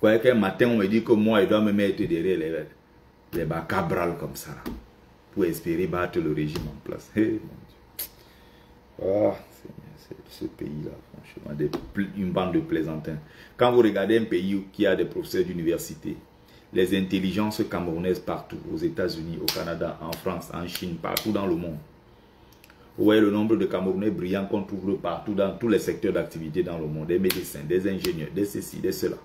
Vous voyez qu'un matin, on me dit que moi, il doit me mettre derrière les bacabral comme ça. Là, pour espérer battre le régime en place. Hey, mon Dieu. Oh, c'est ce pays-là, franchement, une bande de plaisantins. Quand vous regardez un pays qui a des professeurs d'université, les intelligences camerounaises partout, aux États-Unis, au Canada, en France, en Chine, partout dans le monde. Vous voyez le nombre de Camerounais brillants qu'on trouve partout dans tous les secteurs d'activité dans le monde, des médecins, des ingénieurs, des ceci, des cela.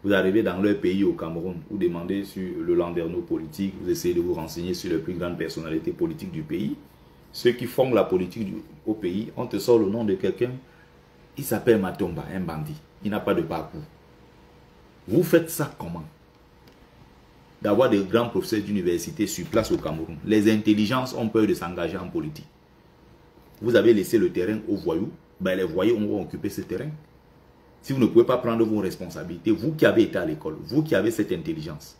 Vous arrivez dans leur pays au Cameroun, vous demandez sur le landerneau politique, vous essayez de vous renseigner sur les plus grandes personnalités politiques du pays. Ceux qui font la politique au pays, on te sort le nom de quelqu'un, il s'appelle Matomba, un bandit, il n'a pas de parcours. Vous faites ça comment? D'avoir des grands professeurs d'université sur place au Cameroun. Les intelligences ont peur de s'engager en politique. Vous avez laissé le terrain aux voyous, ben les voyous vont occuper ce terrain. Si vous ne pouvez pas prendre vos responsabilités, vous qui avez été à l'école, vous qui avez cette intelligence,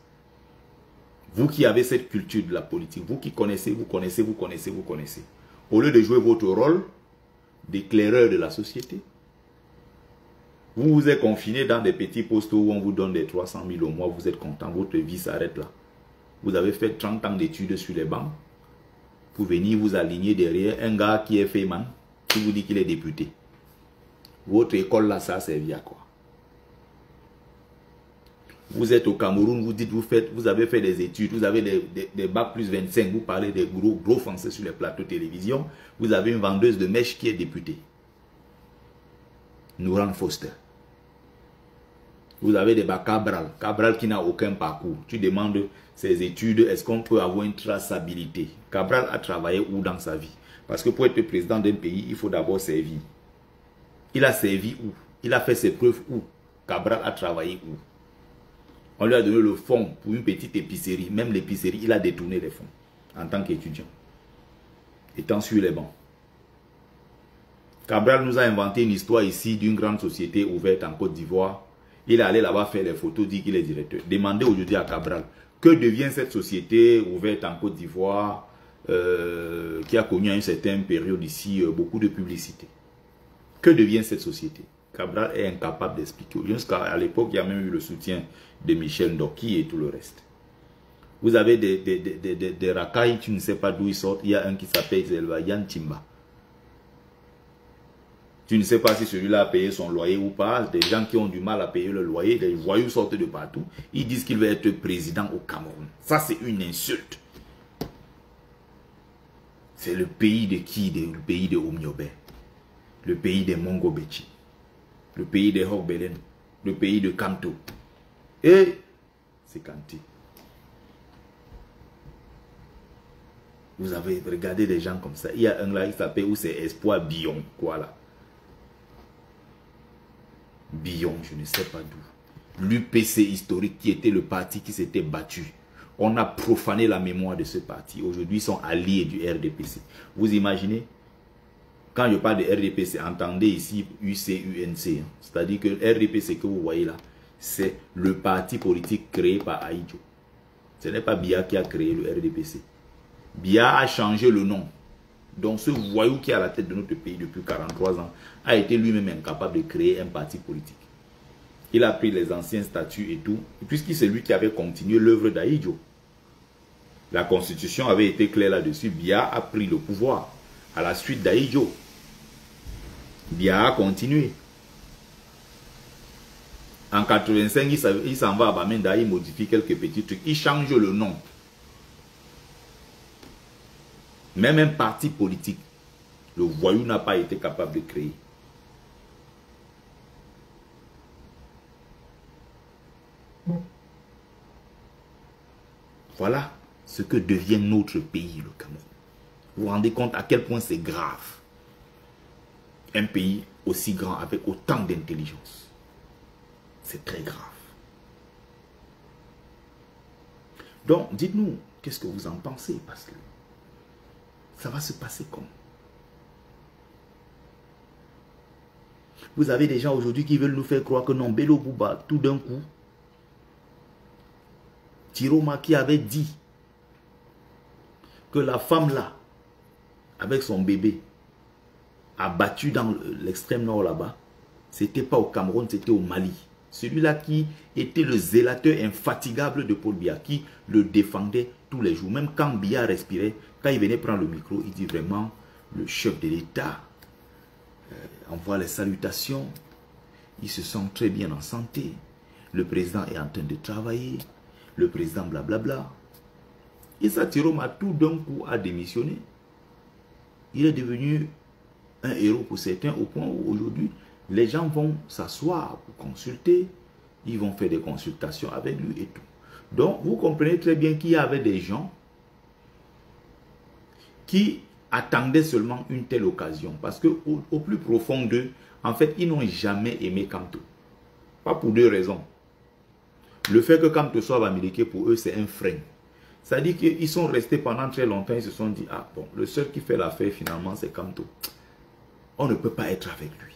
vous qui avez cette culture de la politique, vous qui connaissez, vous connaissez, vous connaissez, vous connaissez. Au lieu de jouer votre rôle d'éclaireur de la société, vous vous êtes confiné dans des petits postes où on vous donne des 300 000 au mois, vous êtes content, votre vie s'arrête là. Vous avez fait 30 ans d'études sur les bancs pour venir vous aligner derrière un gars qui est Feyman, qui vous dit qu'il est député. Votre école là, ça a servi à quoi? Vous êtes au Cameroun, vous dites, vous avez fait des études, vous avez des bacs plus 25, vous parlez des gros français sur les plateaux de télévision, vous avez une vendeuse de mèches qui est députée. Nouran Foster. Vous avez des Cabral. Cabral qui n'a aucun parcours. Tu demandes ses études, est-ce qu'on peut avoir une traçabilité? Cabral a travaillé où dans sa vie? Parce que pour être président d'un pays, il faut d'abord servir. Il a servi où? Il a fait ses preuves où? Cabral a travaillé où? On lui a donné le fonds pour une petite épicerie. Même l'épicerie, il a détourné les fonds en tant qu'étudiant. Étant sur les bancs. Cabral nous a inventé une histoire ici d'une grande société ouverte en Côte d'Ivoire. Il est allé là-bas faire les photos, dit qu'il est directeur. Demandez aujourd'hui à Cabral, que devient cette société ouverte en Côte d'Ivoire qui a connu à une certaine période ici beaucoup de publicité? Que devient cette société? Cabral est incapable d'expliquer. Jusqu'à l'époque, il y a même eu le soutien de Michel Ndoki et tout le reste. Vous avez des racailles, tu ne sais pas d'où ils sortent. Il y a un qui s'appelle Yann Timba. Tu ne sais pas si celui-là a payé son loyer ou pas. Des gens qui ont du mal à payer le loyer, des voyous sortent de partout. Ils disent qu'il va être président au Cameroun. Ça, c'est une insulte. C'est le pays de qui? Le pays de Omniobe. Le pays des Mongobechi. Le pays des Hogbelen. Le pays de Kamto. Et c'est Kanti. Vous avez regardé des gens comme ça. Il y a un là, il s'appelle, où c'est Espoir Billon. Quoi là? Billon, je ne sais pas d'où. L'UPC historique qui était le parti qui s'était battu. On a profané la mémoire de ce parti. Aujourd'hui, ils sont alliés du RDPC. Vous imaginez? Quand je parle de RDPC, entendez ici UC-UNC. C'est-à-dire que le RDPC que vous voyez là, c'est le parti politique créé par Aïdjo. Ce n'est pas Biya qui a créé le RDPC. Biya a changé le nom. Donc ce voyou qui est à la tête de notre pays depuis 43 ans a été lui-même incapable de créer un parti politique. Il a pris les anciens statuts et tout, puisque c'est lui qui avait continué l'œuvre d'Aïdjo. La constitution avait été claire là-dessus. Biya a pris le pouvoir à la suite d'Aïdjo. Biya a continué. En 85, il s'en va à Bamenda, il modifie quelques petits trucs. Il change le nom. Même un parti politique, le voyou n'a pas été capable de créer. Voilà ce que devient notre pays, le Cameroun. Vous vous rendez compte à quel point c'est grave. Un pays aussi grand avec autant d'intelligence. C'est très grave. Donc, dites-nous, qu'est-ce que vous en pensez? Parce que ça va se passer comment? Vous avez des gens aujourd'hui qui veulent nous faire croire que non, Bello Bouba, tout d'un coup, Tiroma qui avait dit que la femme là, avec son bébé, a battu dans l'extrême nord là-bas, c'était pas au Cameroun, c'était au Mali. Celui-là qui était le zélateur infatigable de Paul Biya, qui le défendait tous les jours. Même quand Biya respirait, quand il venait prendre le micro, il dit vraiment, le chef de l'État envoie les salutations, il se sent très bien en santé, le président est en train de travailler, le président blablabla. Issa Tiroma tout d'un coup a démissionné. Il est devenu un héros pour certains au point où aujourd'hui, les gens vont s'asseoir pour consulter, ils vont faire des consultations avec lui et tout. Donc, vous comprenez très bien qu'il y avait des gens qui attendaient seulement une telle occasion. Parce que au plus profond d'eux, en fait, ils n'ont jamais aimé Kamto. Pas pour deux raisons. Le fait que Kamto soit américain, pour eux, c'est un frein. C'est-à-dire qu'ils sont restés pendant très longtemps, ils se sont dit, ah bon, le seul qui fait l'affaire finalement, c'est Kamto. On ne peut pas être avec lui.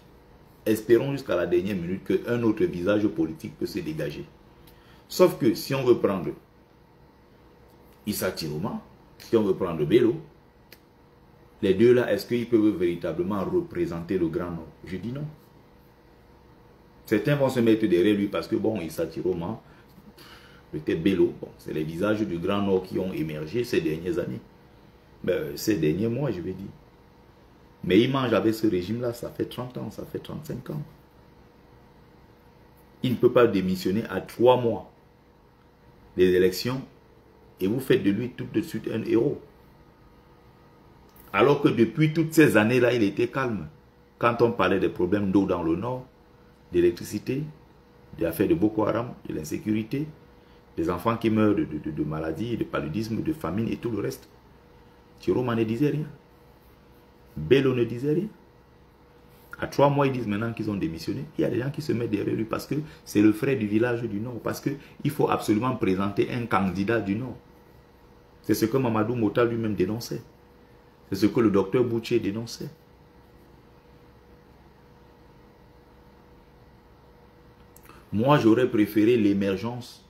Espérons jusqu'à la dernière minute qu'un autre visage politique peut se dégager. Sauf que si on veut prendre Issa Tiroma, si on veut prendre Bello, les deux là, est-ce qu'ils peuvent véritablement représenter le Grand Nord? Je dis non. Certains vont se mettre derrière lui parce que bon, Issa Tiroma, peut-être Bello, bon, c'est les visages du Grand Nord qui ont émergé ces dernières années. Ces derniers mois, je vais dire. Mais il mange avec ce régime-là, ça fait 30 ans, ça fait 35 ans. Il ne peut pas démissionner à 3 mois des élections et vous faites de lui tout de suite un héros. Alors que depuis toutes ces années-là, il était calme. Quand on parlait des problèmes d'eau dans le nord, d'électricité, des affaires de Boko Haram, de l'insécurité, des enfants qui meurent de maladies, de paludisme, de famine et tout le reste. Tiroma ne disait rien. Bello ne disait rien. À 3 mois, ils disent maintenant qu'ils ont démissionné. Il y a des gens qui se mettent derrière lui parce que c'est le frère du village du Nord. Parce qu'il faut absolument présenter un candidat du Nord. C'est ce que Mamadou Mota lui-même dénonçait. C'est ce que le docteur Boucher dénonçait. Moi, j'aurais préféré l'émergence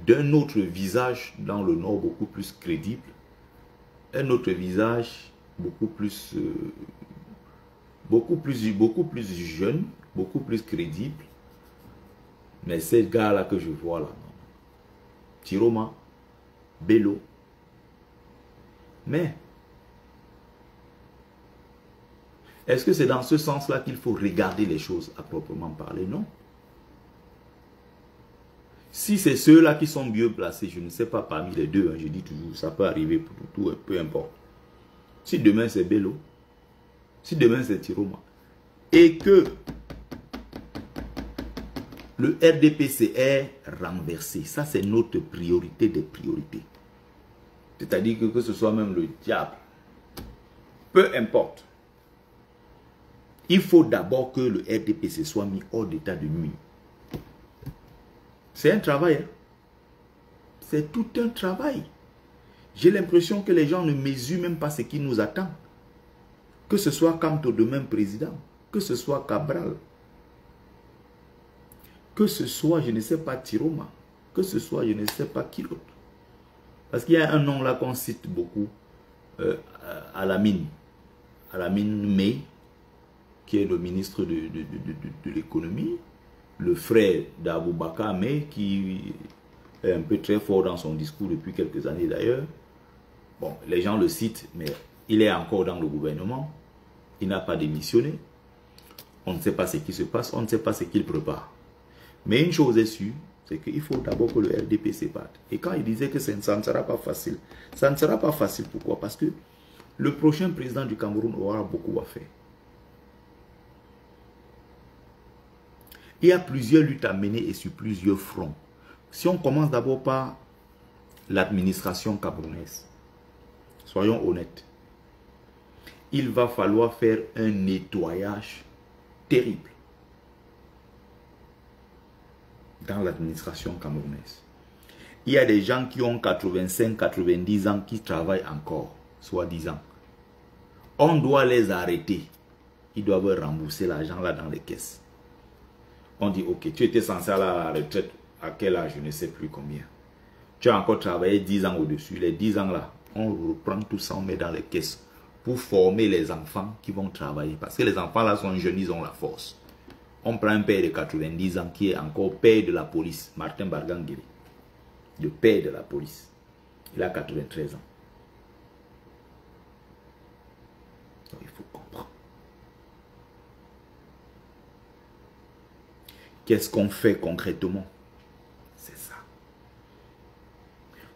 d'un autre visage dans le Nord beaucoup plus crédible. Un autre visage beaucoup plus jeune, beaucoup plus crédible. Mais ces gars-là que je vois là, Tiroma, Bello. Mais, est-ce que c'est dans ce sens-là qu'il faut regarder les choses à proprement parler? Non. Si c'est ceux-là qui sont mieux placés, je ne sais pas parmi les deux, hein, je dis toujours, ça peut arriver pour tout, peu importe. Si demain c'est Bello, si demain c'est Tiroma, et que le RDPC est renversé, ça c'est notre priorité des priorités. C'est-à-dire que ce soit même le diable, peu importe. Il faut d'abord que le RDPC soit mis hors d'état de nuire. C'est un travail. Hein? C'est tout un travail. J'ai l'impression que les gens ne mesurent même pas ce qui nous attend. Que ce soit Kamto demain président, que ce soit Cabral, que ce soit, je ne sais pas, Tiroma, que ce soit, je ne sais pas qui d'autre. Parce qu'il y a un nom là qu'on cite beaucoup, Alamine May, qui est le ministre de l'économie, le frère d'Aboubakar May, qui est un peu très fort dans son discours depuis quelques années d'ailleurs. Bon, les gens le citent, mais il est encore dans le gouvernement. Il n'a pas démissionné. On ne sait pas ce qui se passe, on ne sait pas ce qu'il prépare. Mais une chose est sûre, c'est qu'il faut d'abord que le RDPC parte. Et quand il disait que ça ne sera pas facile, ça ne sera pas facile. Pourquoi? Parce que le prochain président du Cameroun aura beaucoup à faire. Il y a plusieurs luttes à mener et sur plusieurs fronts. Si on commence d'abord par l'administration camerounaise, soyons honnêtes, il va falloir faire un nettoyage terrible dans l'administration camerounaise. Il y a des gens qui ont 85, 90 ans qui travaillent encore, soi-disant. On doit les arrêter. Ils doivent rembourser l'argent là dans les caisses. On dit, ok, tu étais censé aller à la retraite, à quel âge, je ne sais plus combien. Tu as encore travaillé 10 ans au-dessus. Les 10 ans là, on reprend tout ça, on met dans les caisses pour former les enfants qui vont travailler. Parce que les enfants là sont jeunes, ils ont la force. On prend un père de 90 ans qui est encore père de la police, Martin Barganguiri, le père de la police. Il a 93 ans. Donc il faut comprendre. Qu'est-ce qu'on fait concrètement? C'est ça.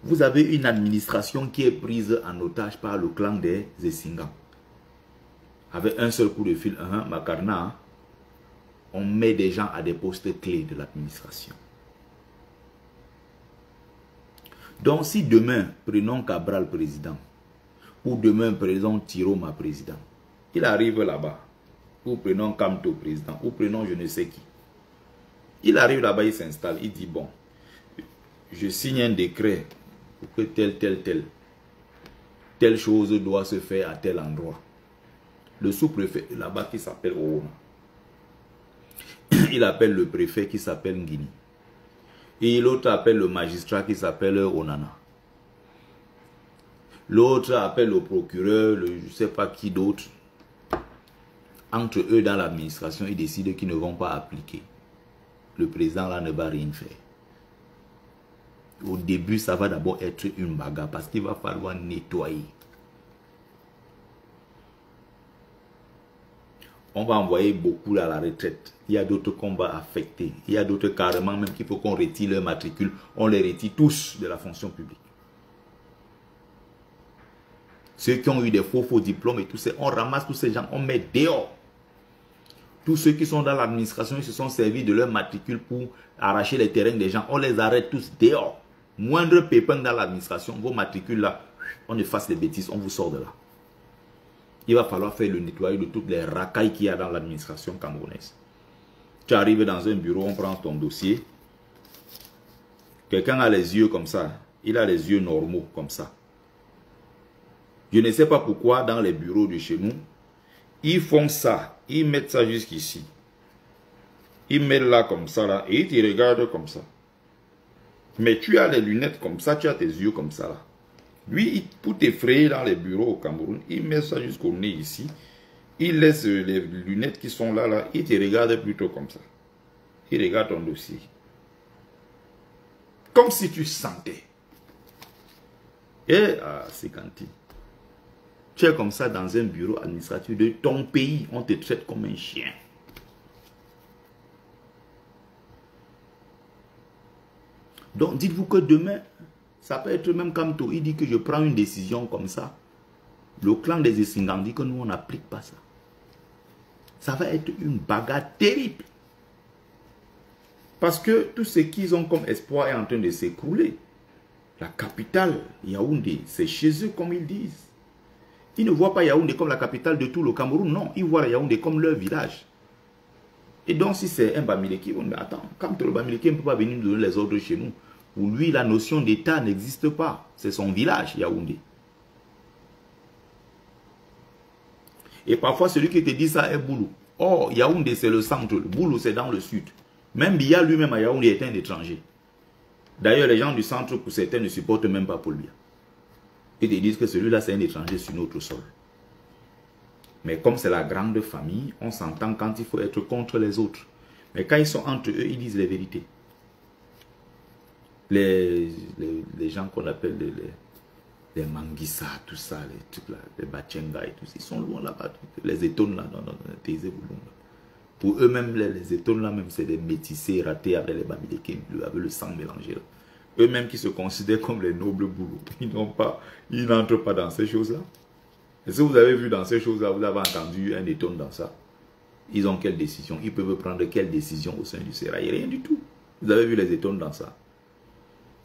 Vous avez une administration qui est prise en otage par le clan des Essingans. Avec un seul coup de fil, Makarna, on met des gens à des postes clés de l'administration. Donc si demain, prenons Cabral président, ou demain, prenons Tiroma président, il arrive là-bas, ou prenons Kamto président, ou prenons je ne sais qui. Il arrive là-bas, il s'installe, il dit bon, je signe un décret pour que telle chose doit se faire à tel endroit. Le sous-préfet là-bas qui s'appelle Oona, il appelle le préfet qui s'appelle Nguini. Et l'autre appelle le magistrat qui s'appelle Onana. L'autre appelle le procureur, je ne sais pas qui d'autre. Entre eux dans l'administration, ils décident qu'ils ne vont pas appliquer. Le président là ne va rien faire. Au début, ça va d'abord être une bagarre parce qu'il va falloir nettoyer. On va envoyer beaucoup à la retraite. Il y a d'autres qu'on va affecter. Il y a d'autres carrément même qu'il faut qu'on retire leur matricule. On les retire tous de la fonction publique. Ceux qui ont eu des faux diplômes et tout ça, on ramasse tous ces gens, on met dehors. Tous ceux qui sont dans l'administration, ils se sont servis de leur matricule pour arracher les terrains des gens. On les arrête tous dehors. Moindre pépin dans l'administration, vos matricules là, on efface les bêtises, on vous sort de là. Il va falloir faire le nettoyage de toutes les racailles qu'il y a dans l'administration camerounaise. Tu arrives dans un bureau, on prend ton dossier. Quelqu'un a les yeux comme ça. Il a les yeux normaux comme ça. Je ne sais pas pourquoi dans les bureaux de chez nous, ils font ça. Ils mettent ça jusqu'ici. Ils mettent là comme ça là et ils te regardent comme ça. Mais tu as les lunettes comme ça, tu as tes yeux comme ça là. Lui, pour t'effrayer dans les bureaux au Cameroun, il met ça jusqu'au nez ici. Il laisse les lunettes qui sont là, là. Il te regarde plutôt comme ça. Il regarde ton dossier. Comme si tu sentais. Et, c'est Kanti. Tu es comme ça dans un bureau administratif de ton pays. On te traite comme un chien. Donc, dites-vous que demain, ça peut être même comme toi. Il dit que je prends une décision comme ça. Le clan des Essingam dit que nous, on n'applique pas ça. Ça va être une bagarre terrible. Parce que tout ce qu'ils ont comme espoir est en train de s'écrouler. La capitale, Yaoundé, c'est chez eux comme ils disent. Ils ne voient pas Yaoundé comme la capitale de tout le Cameroun. Non, ils voient Yaoundé comme leur village. Et donc, si c'est un Bamileke, on dit, attends, quand le Bamileke ne peut pas venir nous donner les ordres chez nous, pour lui, la notion d'État n'existe pas. C'est son village, Yaoundé. Et parfois, celui qui te dit ça est Boulou. Or, Yaoundé, c'est le centre. Boulou, c'est dans le sud. Même Biya lui-même à Yaoundé est un étranger. D'ailleurs, les gens du centre, pour certains, ne supportent même pas Paul Biya. Ils te disent que celui-là, c'est un étranger sur notre sol. Mais comme c'est la grande famille, on s'entend quand il faut être contre les autres. Mais quand ils sont entre eux, ils disent les vérités. Les gens qu'on appelle les Manguissa, tout ça, les trucs là, les Bachenga et tout ça, ils sont loin là-bas. Les étones là, dans Tézé Bouloum. Pour eux-mêmes, les étones là, même, c'est des métissés ratés avec les Bamileke, avec le sang mélangé là. Eux-mêmes qui se considèrent comme les nobles boulous, ils n'entrent pas dans ces choses-là. Est-ce que vous avez vu dans ces choses-là, vous avez entendu un étonne dans ça? Ils ont quelle décision? Ils peuvent prendre quelle décision au sein du Sérail? Rien du tout. Vous avez vu les étonnes dans ça?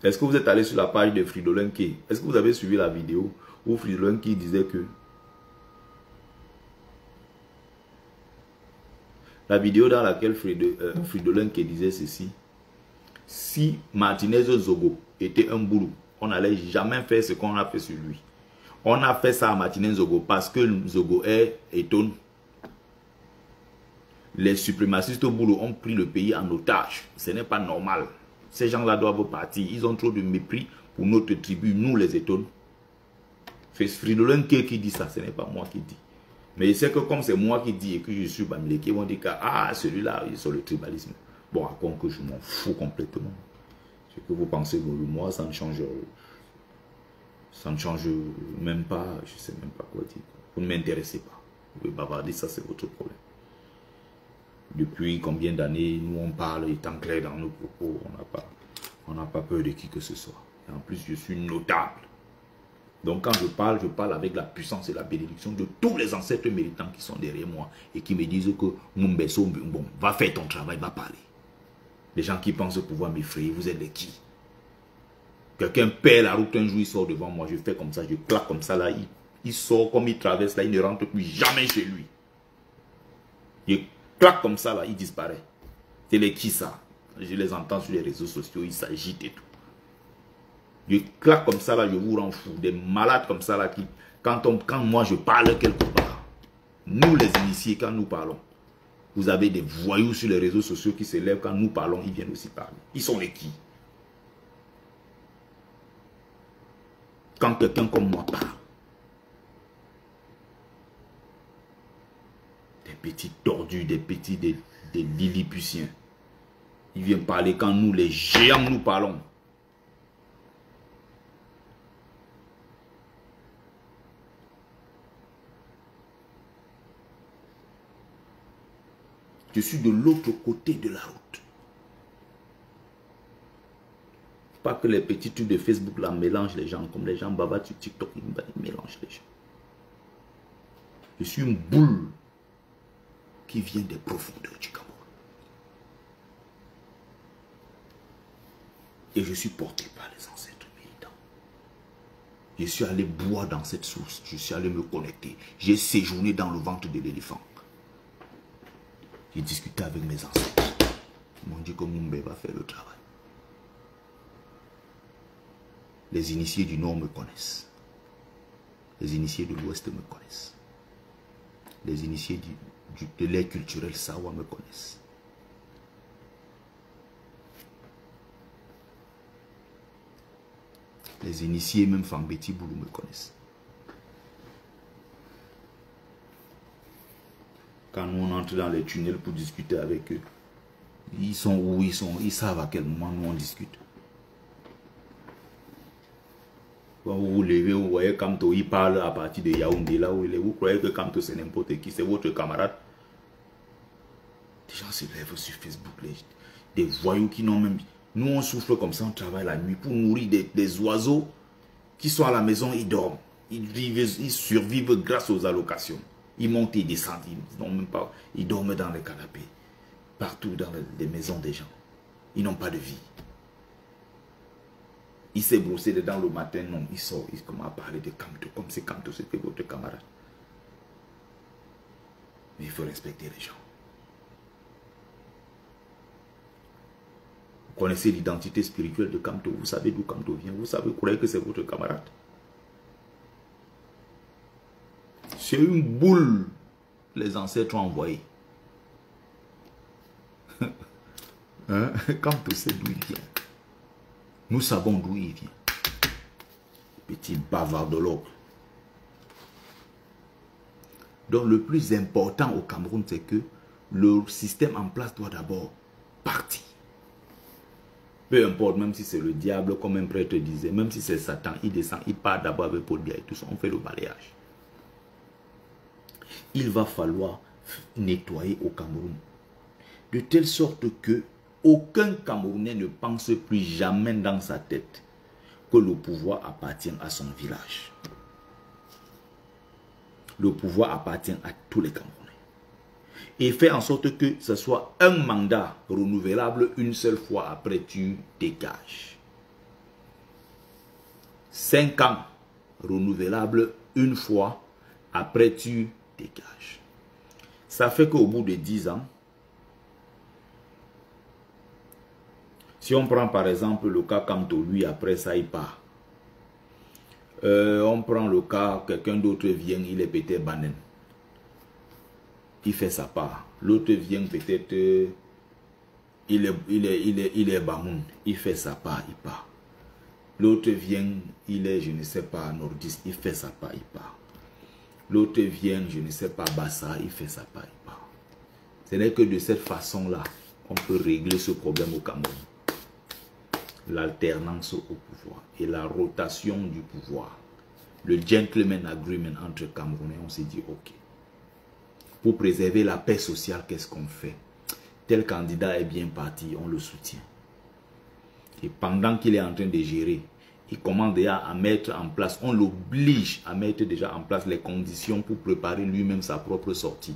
Est-ce que vous êtes allé sur la page de Fridolin Key? Est-ce que vous avez suivi la vidéo où Fridolin Key disait que... La vidéo dans laquelle Fridolin Key disait ceci. Si Martinez Zogo était un boulot, on n'allait jamais faire ce qu'on a fait sur lui. On a fait ça à Martinez Zogo parce que Zogo est étonné. Les suprémacistes au boulot ont pris le pays en otage. Ce n'est pas normal. Ces gens-là doivent partir. Ils ont trop de mépris pour notre tribu, nous les étonnes. C'est Fridolin qui dit ça, ce n'est pas moi qui dis. Mais je sais que comme c'est moi qui dis et que je suis Bamileke, ils vont dire que celui-là, il est sur le tribalisme. Bon, à quoi que je m'en fous complètement. Ce que vous pensez de moi, ça ne change même pas, je ne sais même pas quoi dire. Vous ne m'intéressez pas. Vous pouvez bavarder, ça c'est votre problème. Depuis combien d'années, nous on parle étant clair dans nos propos, on n'a pas peur de qui que ce soit. Et en plus, je suis notable. Donc quand je parle avec la puissance et la bénédiction de tous les ancêtres méritants qui sont derrière moi et qui me disent que Mumbeso, bon, va faire ton travail, va parler. Les gens qui pensent pouvoir m'effrayer, vous êtes de qui? Quelqu'un perd la route un jour, il sort devant moi, je fais comme ça, je claque comme ça là, il sort comme il traverse là, il ne rentre plus jamais chez lui. Je claque comme ça là, il disparaît. C'est les qui ça? Je les entends sur les réseaux sociaux, ils s'agitent et tout. Je claque comme ça là, je vous rends fou. Des malades comme ça là, qui, quand moi je parle quelque part, nous les initiés, quand nous parlons, vous avez des voyous sur les réseaux sociaux qui se lèvent, quand nous parlons, ils viennent aussi parler. Ils sont les qui? Quand quelqu'un comme moi parle, des petits tordus, des lilliputiens, ils viennent parler quand nous les géants nous parlons. Je suis de l'autre côté de la route. Pas que les petits trucs de Facebook là mélangent les gens, comme les gens bavardent sur TikTok, ils mélangent les gens. Je suis une boule qui vient des profondeurs du Cameroun. Et je suis porté par les ancêtres militants. Je suis allé boire dans cette source. Je suis allé me connecter. J'ai séjourné dans le ventre de l'éléphant. J'ai discuté avec mes ancêtres. Ils m'ont dit que Mumbe va faire le travail. Les initiés du Nord me connaissent. Les initiés de l'Ouest me connaissent. Les initiés de l'ère culturelle Sawa me connaissent. Les initiés, même Fambeti Boulou, me connaissent. Quand nous on entre dans les tunnels pour discuter avec eux, ils sont où ils sont, ils savent à quel moment nous on discute. Quand vous vous levez, vous voyez Kamto, il parle à partir de Yaoundé, là où il est. Vous croyez que Kamto c'est n'importe qui, c'est votre camarade. Des gens se lèvent sur Facebook, des voyous qui n'ont même... Nous on souffle comme ça, on travaille la nuit pour nourrir des oiseaux qui sont à la maison, ils dorment. Ils survivent grâce aux allocations. Ils montent et descendent, ils dorment dans les canapés. Partout dans les maisons des gens. Ils n'ont pas de vie. Il s'est brossé dedans le matin, non, il sort, il commence à parler de Kamto, comme si Kamto c'était votre camarade. Mais il faut respecter les gens. Vous connaissez l'identité spirituelle de Kamto, vous savez d'où Kamto vient, vous savez, vous croyez que c'est votre camarade. C'est une boule que les ancêtres ont envoyée. Hein? Kamto sait d'où il vient. Nous savons d'où il vient. Petit bavard de l'ogre. Donc le plus important au Cameroun, c'est que le système en place doit d'abord partir. Peu importe, même si c'est le diable, comme un prêtre disait, même si c'est Satan, il descend, il part d'abord avec Paul Biya et tout ça, on fait le balayage. Il va falloir nettoyer au Cameroun. De telle sorte que aucun Camerounais ne pense plus jamais dans sa tête que le pouvoir appartient à son village. Le pouvoir appartient à tous les Camerounais. Et faire en sorte que ce soit un mandat renouvelable une seule fois, après tu dégages. 5 ans renouvelable une fois, après tu dégages. Ça fait qu'au bout de 10 ans, si on prend par exemple le cas Kamto, lui après ça il part. On prend le cas, quelqu'un d'autre vient, il est peut-être Banen. Il fait sa part. L'autre vient peut-être, il est Bamoun. Il fait sa part, il part. L'autre vient, il est, je ne sais pas, nordiste. Il fait sa part, il part. L'autre vient, je ne sais pas, Bassa. Il fait sa part, il part. Ce n'est que de cette façon-là qu'on peut régler ce problème au Cameroun. L'alternance au pouvoir et la rotation du pouvoir. Le gentleman agreement entre Camerounais, on s'est dit ok. Pour préserver la paix sociale, qu'est-ce qu'on fait? Tel candidat est bien parti, on le soutient. Et pendant qu'il est en train de gérer, il commence déjà à mettre en place, on l'oblige à mettre déjà en place les conditions pour préparer lui-même sa propre sortie.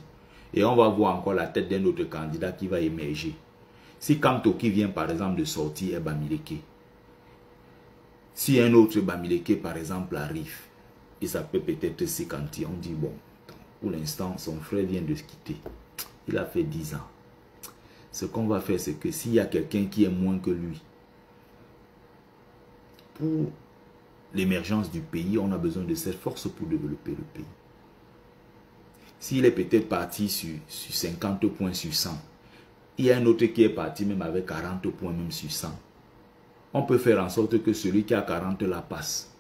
Et on va voir encore la tête d'un autre candidat qui va émerger. Si Kamto qui vient par exemple de sortir est Bamileke, si un autre Bamileke par exemple arrive, il s'appelle peut-être Sekanti, on dit bon, pour l'instant son frère vient de se quitter, il a fait 10 ans. Ce qu'on va faire, c'est que s'il y a quelqu'un qui est moins que lui, pour l'émergence du pays, on a besoin de cette force pour développer le pays. S'il est peut-être parti sur 50 points sur 100, il y a un autre qui est parti même avec 40 points même sur 100. On peut faire en sorte que celui qui a 40 la passe.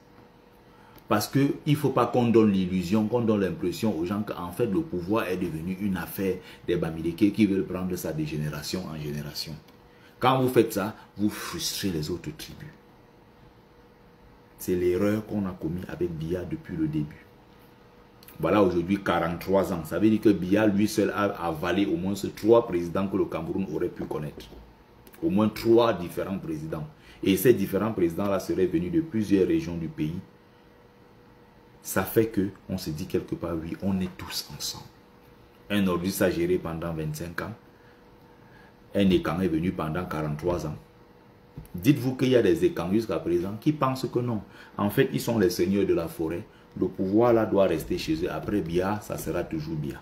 Parce qu'il ne faut pas qu'on donne l'illusion, qu'on donne l'impression aux gens qu'en fait le pouvoir est devenu une affaire des Bamileke qui veulent prendre ça de génération en génération. Quand vous faites ça, vous frustrez les autres tribus. C'est l'erreur qu'on a commise avec Biya depuis le début. Voilà aujourd'hui 43 ans. Ça veut dire que Biya lui seul a avalé au moins 3 présidents que le Cameroun aurait pu connaître. Au moins 3 différents présidents. Et ces différents présidents-là seraient venus de plusieurs régions du pays. Ça fait que on se dit quelque part, oui, on est tous ensemble. Un nordiste a géré pendant 25 ans. Un Ékan est venu pendant 43 ans. Dites-vous qu'il y a des Ékans jusqu'à présent qui pensent que non. En fait, ils sont les seigneurs de la forêt. Le pouvoir là doit rester chez eux. Après Biya, ça sera toujours Biya.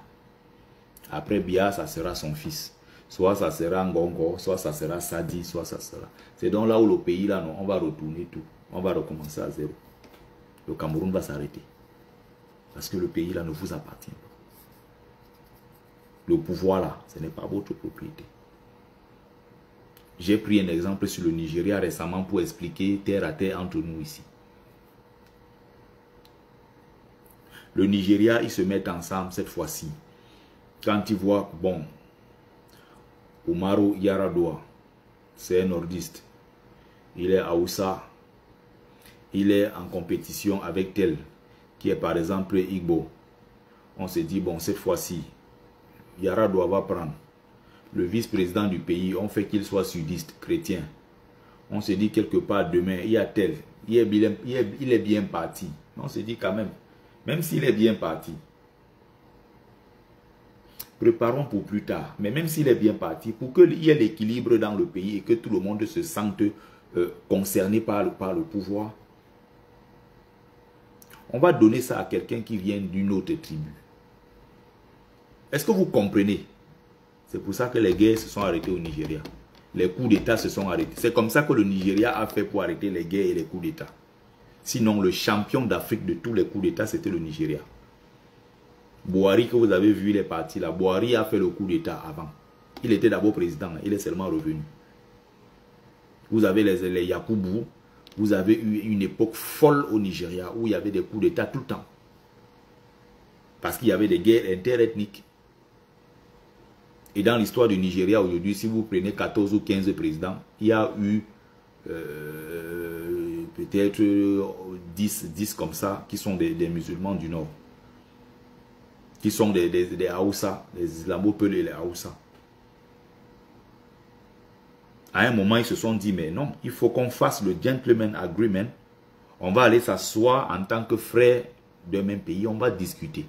Après Biya, ça sera son fils. Soit ça sera Ngongo, soit ça sera Sadi, soit ça sera. C'est donc là où le pays là, non, on va retourner tout. On va recommencer à zéro. Le Cameroun va s'arrêter. Parce que le pays là ne vous appartient pas. Le pouvoir là, ce n'est pas votre propriété. J'ai pris un exemple sur le Nigeria récemment pour expliquer terre à terre entre nous ici. Le Nigeria, ils se mettent ensemble cette fois-ci. Quand ils voient, bon, Umaru Yar'Adua, c'est un nordiste. Il est Hausa. Il est en compétition avec tel, qui est par exemple Igbo. On se dit, bon, cette fois-ci, Yar'Adua va prendre le vice-président du pays. On fait qu'il soit sudiste, chrétien. On se dit quelque part demain, il y a tel, il est bien parti. On se dit quand même s'il est bien parti, préparons pour plus tard. Mais même s'il est bien parti, pour qu'il y ait l'équilibre dans le pays et que tout le monde se sente concerné par le pouvoir, on va donner ça à quelqu'un qui vient d'une autre tribu. Est-ce que vous comprenez? C'est pour ça que les guerres se sont arrêtées au Nigeria. Les coups d'État se sont arrêtés. C'est comme ça que le Nigeria a fait pour arrêter les guerres et les coups d'État. Sinon, le champion d'Afrique de tous les coups d'État, c'était le Nigeria. Buhari, que vous avez vu, il est parti là. Buhari a fait le coup d'État avant. Il était d'abord président, il est seulement revenu. Vous avez les Yakubu. Vous avez eu une époque folle au Nigeria où il y avait des coups d'État tout le temps. Parce qu'il y avait des guerres interethniques. Et dans l'histoire du Nigeria aujourd'hui, si vous prenez 14 ou 15 présidents, il y a eu peut-être 10 comme ça qui sont des musulmans du Nord. Qui sont des Haoussa, les Islamo-Peul et les Haoussa. À un moment, ils se sont dit, mais non, il faut qu'on fasse le gentleman agreement. On va aller s'asseoir en tant que frères d'un même pays, on va discuter.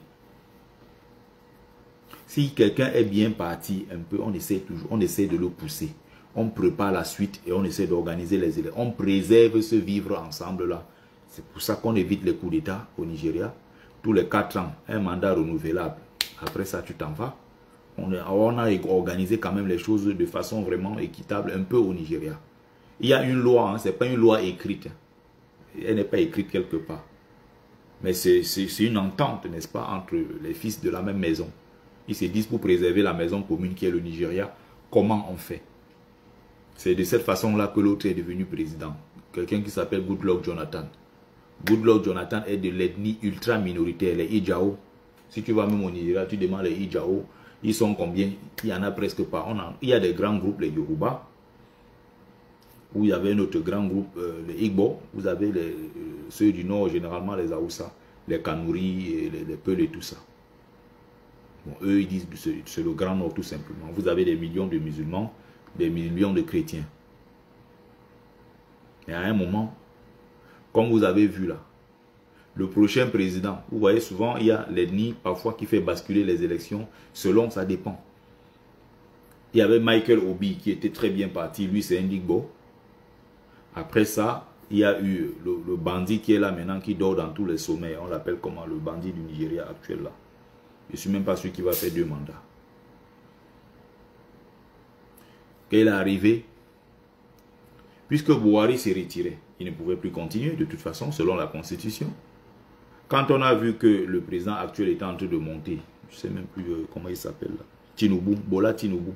Si quelqu'un est bien parti un peu, on essaie de le pousser. On prépare la suite et on essaie d'organiser les élections. On préserve ce vivre ensemble là. C'est pour ça qu'on évite les coups d'État au Nigeria. Tous les 4 ans, un mandat renouvelable. Après ça, tu t'en vas. On a organisé quand même les choses de façon vraiment équitable un peu au Nigeria. Il y a une loi, hein, ce n'est pas une loi écrite. Elle n'est pas écrite quelque part. Mais c'est une entente, n'est-ce pas, entre les fils de la même maison. Ils se disent pour préserver la maison commune qui est le Nigeria, comment on fait? C'est de cette façon-là que l'autre est devenu président. Quelqu'un qui s'appelle Goodluck Jonathan. Goodluck Jonathan est de l'ethnie ultra minoritaire, les Ijao. Si tu vas même au Nigeria, tu demandes les Ijao. Ils sont combien? Il n'y en a presque pas. Il y a des grands groupes, les Yoruba, où il y avait un autre grand groupe, les Igbo. Vous avez ceux du Nord, généralement les Haoussa, les Kanuri, et les Peul et tout ça. Bon, eux, ils disent que c'est le Grand Nord tout simplement. Vous avez des millions de musulmans, des millions de chrétiens. Et à un moment, comme vous avez vu là, le prochain président, vous voyez souvent, il y a l'ethnie parfois qui fait basculer les élections, selon ça dépend. Il y avait Michael Obi qui était très bien parti, lui c'est un Igbo. Après ça, il y a eu le bandit qui est là maintenant, qui dort dans tous les sommets. On l'appelle comment? Le bandit du Nigeria actuel là. Je ne suis même pas sûr qu'il va faire 2 mandats. Quand il est arrivé, puisque Buhari s'est retiré, il ne pouvait plus continuer de toute façon selon la constitution. Quand on a vu que le président actuel était en train de monter, je ne sais même plus comment il s'appelle là, Tinubu, Bola Tinubu.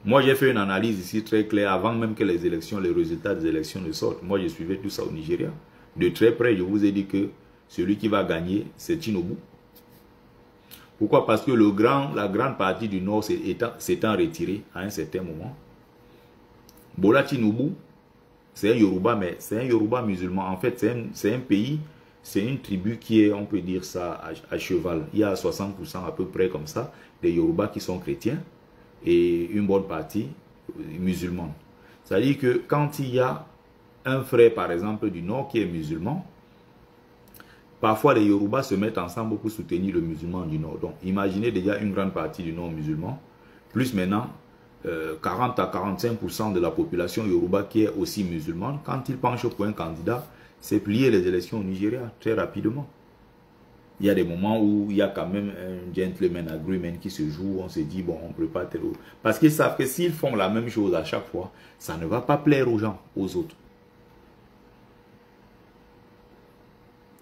Moi j'ai fait une analyse ici très claire avant même que les élections, les résultats des élections ne sortent. Moi je suivais tout ça au Nigeria. De très près, je vous ai dit que celui qui va gagner, c'est Tinubu. Pourquoi? Parce que la grande partie du Nord s'étant retirée à un certain moment. Bola Tinubu, c'est un Yoruba, mais c'est un Yoruba musulman. En fait, c'est un pays, c'est une tribu qui est, on peut dire ça, à cheval. Il y a 60% à peu près comme ça, des Yoruba qui sont chrétiens et une bonne partie musulmane. C'est-à-dire que quand il y a un frère, par exemple, du Nord qui est musulman, Parfois, les Yoruba se mettent ensemble pour soutenir le musulman du Nord. Donc, imaginez déjà une grande partie du Nord musulman, plus maintenant 40 à 45% de la population Yoruba qui est aussi musulmane. Quand ils penchent pour un candidat, c'est plier les élections au Nigeria très rapidement. Il y a des moments où il y a quand même un gentleman agreement qui se joue. On se dit, bon, on ne peut pas tel autre. Parce qu'ils savent que s'ils font la même chose à chaque fois, ça ne va pas plaire aux gens, aux autres.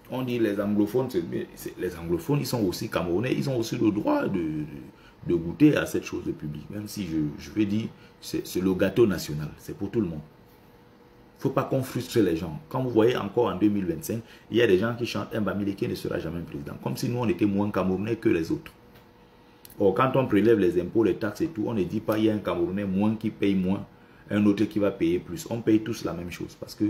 On dit les anglophones, ils sont aussi camerounais, ils ont aussi le droit de goûter à cette chose publique. Même si je veux dire, c'est le gâteau national, c'est pour tout le monde. Il ne faut pas qu'on frustre les gens. Quand vous voyez encore en 2025, il y a des gens qui chantent un Bamileke ne sera jamais président. Comme si nous on était moins camerounais que les autres. Or, quand on prélève les impôts, les taxes et tout, on ne dit pas il y a un Camerounais moins qui paye moins, un autre qui va payer plus. On paye tous la même chose parce que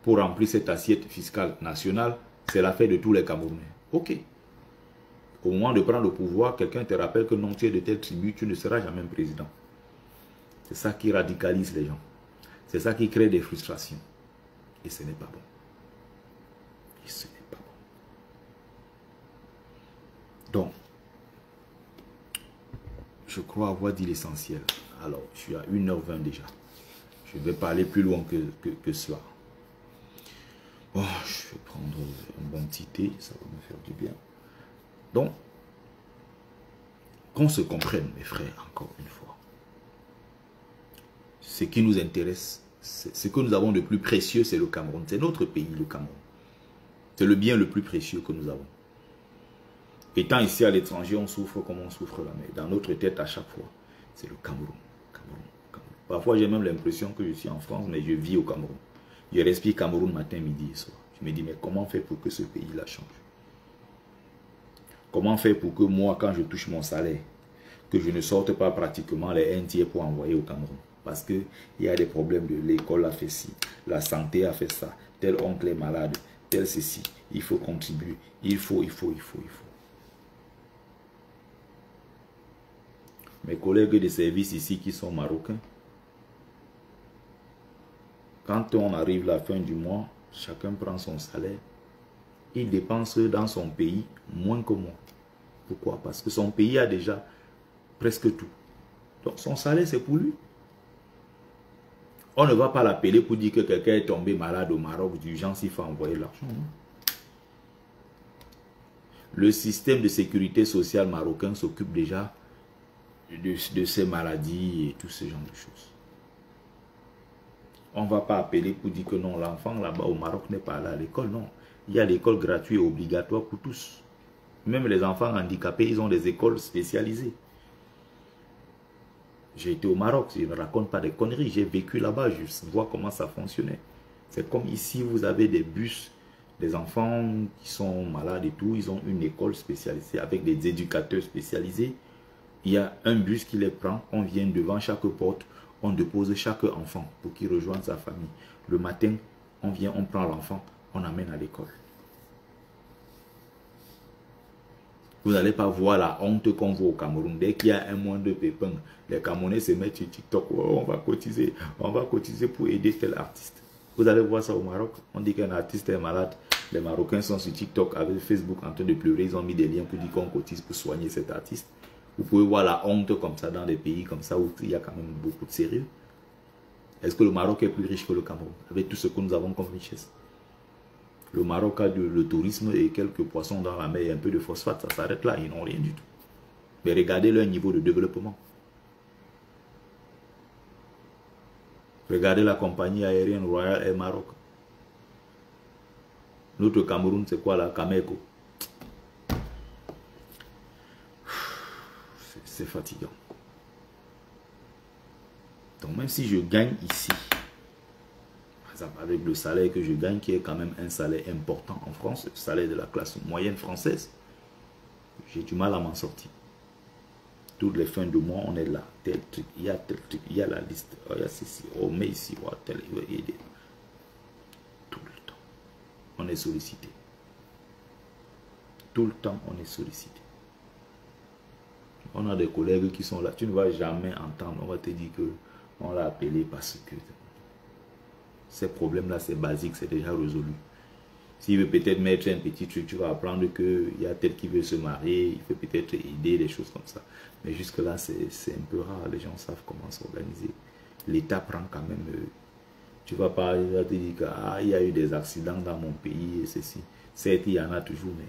pour remplir cette assiette fiscale nationale, c'est l'affaire de tous les Camerounais. Ok. Au moment de prendre le pouvoir, quelqu'un te rappelle que non, tu es de telle tribu, tu ne seras jamais président. C'est ça qui radicalise les gens. C'est ça qui crée des frustrations. Et ce n'est pas bon. Et ce n'est pas bon. Donc, je crois avoir dit l'essentiel. Alors, je suis à 1h20 déjà. Je vais parler plus loin que cela. Oh, je vais prendre un bon petit thé, ça va me faire du bien. Donc, qu'on se comprenne, mes frères, encore une fois. Ce qui nous intéresse, ce que nous avons de plus précieux, c'est le Cameroun. C'est notre pays, le Cameroun. C'est le bien le plus précieux que nous avons. Étant ici à l'étranger, on souffre comme on souffre là, mais dans notre tête à chaque fois, c'est le Cameroun. Parfois, j'ai même l'impression que je suis en France, mais je vis au Cameroun. Je respire Cameroun matin, midi et soir. Je me dis, mais comment faire pour que ce pays-là change? Comment faire pour que moi, quand je touche mon salaire, que je ne sorte pas pratiquement les 1 tiers pour envoyer au Cameroun? Parce qu'il y a des problèmes de l'école a fait ci, la santé a fait ça, tel oncle est malade, tel ceci. Il faut contribuer. Il faut. Mes collègues de service ici qui sont marocains, quand on arrive à la fin du mois, chacun prend son salaire. Il dépense dans son pays moins que moi. Pourquoi? Parce que son pays a déjà presque tout. Donc son salaire, c'est pour lui. On ne va pas l'appeler pour dire que quelqu'un est tombé malade au Maroc d'urgence, il faut envoyer l'argent. Le système de sécurité sociale marocain s'occupe déjà de ces maladies et tout ce genre de choses. On ne va pas appeler pour dire que non, l'enfant là-bas au Maroc n'est pas allé à l'école. Non, il y a l'école gratuite et obligatoire pour tous. Même les enfants handicapés, ils ont des écoles spécialisées. J'ai été au Maroc, je ne raconte pas des conneries. J'ai vécu là-bas, je vois comment ça fonctionnait. C'est comme ici, vous avez des bus, des enfants qui sont malades et tout. Ils ont une école spécialisée avec des éducateurs spécialisés. Il y a un bus qui les prend, on vient devant chaque porte. On dépose chaque enfant pour qu'il rejoigne sa famille. Le matin, on vient, on prend l'enfant, on amène à l'école. Vous n'allez pas voir la honte qu'on voit au Cameroun. Dès qu'il y a un moindre pépin, les Camerounais se mettent sur TikTok. Oh, on va cotiser pour aider tel artiste. Vous allez voir ça au Maroc. On dit qu'un artiste est malade. Les Marocains sont sur TikTok avec Facebook en train de pleurer. Ils ont mis des liens pour dire qu'on cotise pour soigner cet artiste. Vous pouvez voir la honte comme ça dans des pays comme ça où il y a quand même beaucoup de sérieux. Est-ce que le Maroc est plus riche que le Cameroun avec tout ce que nous avons comme richesse? Le Maroc a le tourisme et quelques poissons dans la mer et un peu de phosphate, ça s'arrête là, ils n'ont rien du tout. Mais regardez leur niveau de développement. Regardez la compagnie aérienne Royal Air Maroc. Notre Cameroun, c'est quoi là? Cameco. C'est fatigant. Donc même si je gagne ici, par exemple avec le salaire que je gagne, qui est quand même un salaire important en France, le salaire de la classe moyenne française, j'ai du mal à m'en sortir. Toutes les fins de mois, on est là, tel truc, il y a tel truc, il y a la liste, il y a ceci, on met ici, tel, il va aider. Tout le temps, on est sollicité. Tout le temps, on est sollicité. On a des collègues qui sont là, tu ne vas jamais entendre, on va te dire que on l'a appelé parce que ces problèmes-là, c'est basique, c'est déjà résolu. S'il veut peut-être mettre un petit truc, tu vas apprendre qu'il y a tel qui veut se marier, il peut peut-être aider, des choses comme ça. Mais jusque-là, c'est un peu rare. Les gens savent comment s'organiser. L'État prend quand même... tu vas pas il va te dire qu'il y a eu des accidents dans mon pays et ceci. Certes, il y en a toujours, mais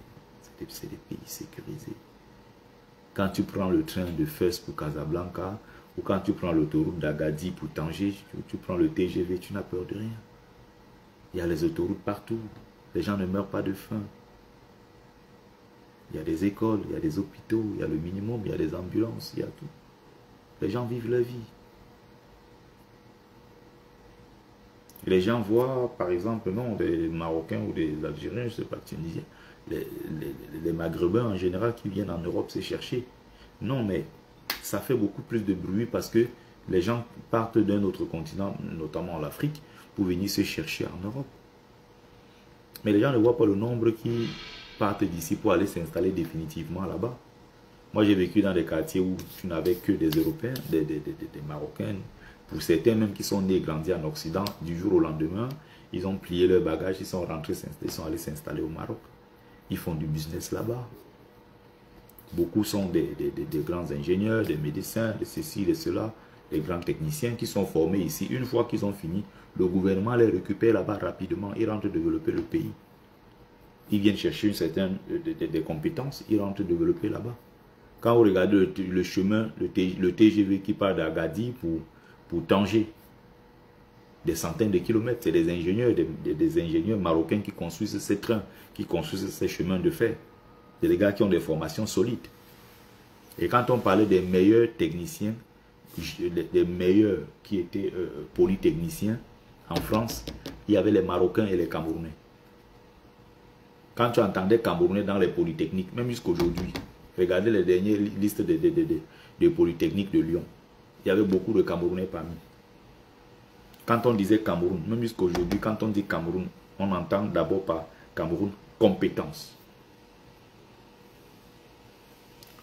c'est des pays sécurisés. Quand tu prends le train de Fès pour Casablanca, ou quand tu prends l'autoroute d'Agadir pour Tanger, tu prends le TGV, tu n'as peur de rien. Il y a les autoroutes partout. Les gens ne meurent pas de faim. Il y a des écoles, il y a des hôpitaux, il y a le minimum, il y a des ambulances, il y a tout. Les gens vivent leur vie. Les gens voient, par exemple, non, des Marocains ou des Algériens, je ne sais pas, Tunisiens, les Maghrébins en général qui viennent en Europe se chercher. Non, mais ça fait beaucoup plus de bruit parce que les gens partent d'un autre continent, notamment l'Afrique, pour venir se chercher en Europe. Mais les gens ne voient pas le nombre qui partent d'ici pour aller s'installer définitivement là-bas. Moi, j'ai vécu dans des quartiers où tu n'avais que des Européens, des Marocains. Pour certains même qui sont nés et grandis en Occident, du jour au lendemain, ils ont plié leurs bagages, ils sont rentrés, ils sont allés s'installer au Maroc. Ils font du business là-bas. Beaucoup sont des grands ingénieurs, des médecins, de ceci, de cela, des grands techniciens qui sont formés ici. Une fois qu'ils ont fini, le gouvernement les récupère là-bas rapidement. Ils rentrent développer le pays. Ils viennent chercher une certaine des compétences, ils rentrent développer là-bas. Quand vous regardez le chemin, le TGV qui part d'Agadir pour Tanger, des centaines de kilomètres, c'est des ingénieurs, des ingénieurs marocains qui construisent ces trains, qui construisent ces chemins de fer. C'est des gars qui ont des formations solides. Et quand on parlait des meilleurs techniciens, des meilleurs qui étaient polytechniciens en France, il y avait les Marocains et les Camerounais. Quand tu entendais Camerounais dans les polytechniques, même jusqu'aujourd'hui, regardez les dernières listes de polytechniques de Lyon. Il y avait beaucoup de Camerounais parmi. Quand on disait Cameroun, même jusqu'aujourd'hui, quand on dit Cameroun, on entend d'abord par Cameroun compétence.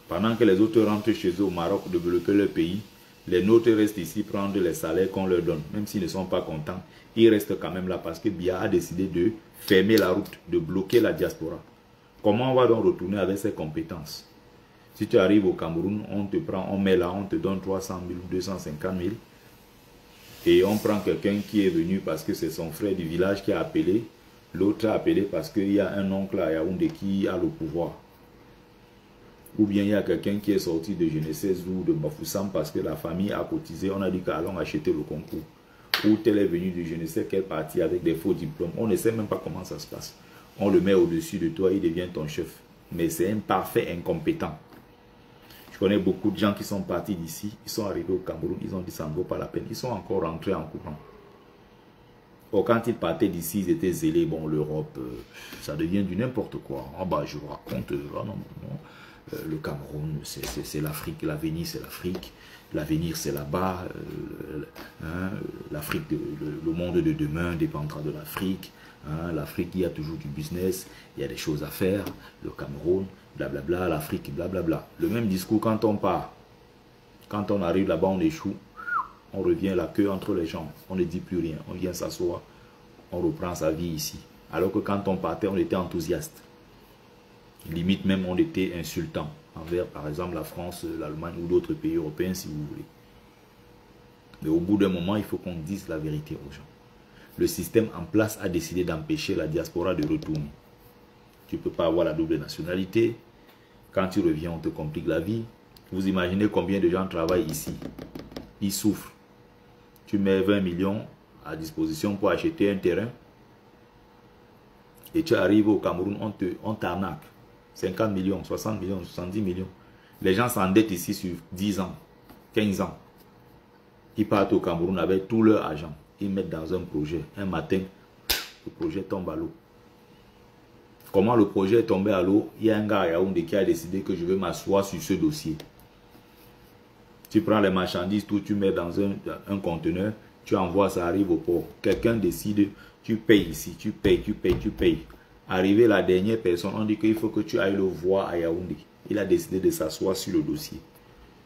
Pendant que les autres rentrent chez eux au Maroc développer leur pays, les nôtres restent ici prendre les salaires qu'on leur donne. Même s'ils ne sont pas contents, ils restent quand même là parce que Biya a décidé de fermer la route, de bloquer la diaspora. Comment on va donc retourner avec ces compétences? Si tu arrives au Cameroun, on te prend, on met là, on te donne 300 000 ou 250 000. Et on prend quelqu'un qui est venu parce que c'est son frère du village qui a appelé. L'autre a appelé parce qu'il y a un oncle à Yaoundé qui a le pouvoir. Ou bien il y a quelqu'un qui est sorti de je ne sais où, de Bafoussam, parce que la famille a cotisé. On a dit qu'allons acheter le concours. Ou tel est venu de je ne sais quel parti avec des faux diplômes. On ne sait même pas comment ça se passe. On le met au-dessus de toi, il devient ton chef. Mais c'est un parfait incompétent. Je connais beaucoup de gens qui sont partis d'ici, ils sont arrivés au Cameroun, ils ont dit ça ne vaut pas la peine. Ils sont encore rentrés en courant. Or, quand ils partaient d'ici, ils étaient zélés. Bon, l'Europe, ça devient du n'importe quoi. Ah bah, je vous raconte, non. Le Cameroun, c'est l'Afrique, l'avenir c'est l'Afrique, l'avenir c'est là-bas, l'Afrique, le monde de demain dépendra de l'Afrique, l'Afrique il y a toujours du business, il y a des choses à faire, le Cameroun, blablabla, l'Afrique, blablabla. Le même discours quand on part, quand on arrive là-bas on échoue, on revient la queue entre les jambes, on ne dit plus rien, on vient s'asseoir, on reprend sa vie ici. Alors que quand on partait on était enthousiaste. Limite même on était insultant envers par exemple la France, l'Allemagne ou d'autres pays européens si vous voulez. Mais au bout d'un moment il faut qu'on dise la vérité aux gens. Le système en place a décidé d'empêcher la diaspora de retourner. Tu ne peux pas avoir la double nationalité. Quand tu reviens on te complique la vie. Vous imaginez combien de gens travaillent ici. Ils souffrent. Tu mets 20 millions à disposition pour acheter un terrain. Et tu arrives au Cameroun, on t'arnaque. 50 millions, 60 millions, 70 millions. Les gens s'endettent ici sur 10 ans, 15 ans. Ils partent au Cameroun avec tout leur argent. Ils mettent dans un projet. Un matin, le projet tombe à l'eau. Comment le projet est tombé à l'eau? Il y a un gars à Yaoundé qui a décidé que je vais m'asseoir sur ce dossier. Tu prends les marchandises, tout, tu mets dans un conteneur, tu envoies, ça arrive au port. Quelqu'un décide, tu payes ici, tu payes. Arrivé la dernière personne, on dit qu'il faut que tu ailles le voir à Yaoundé. Il a décidé de s'asseoir sur le dossier.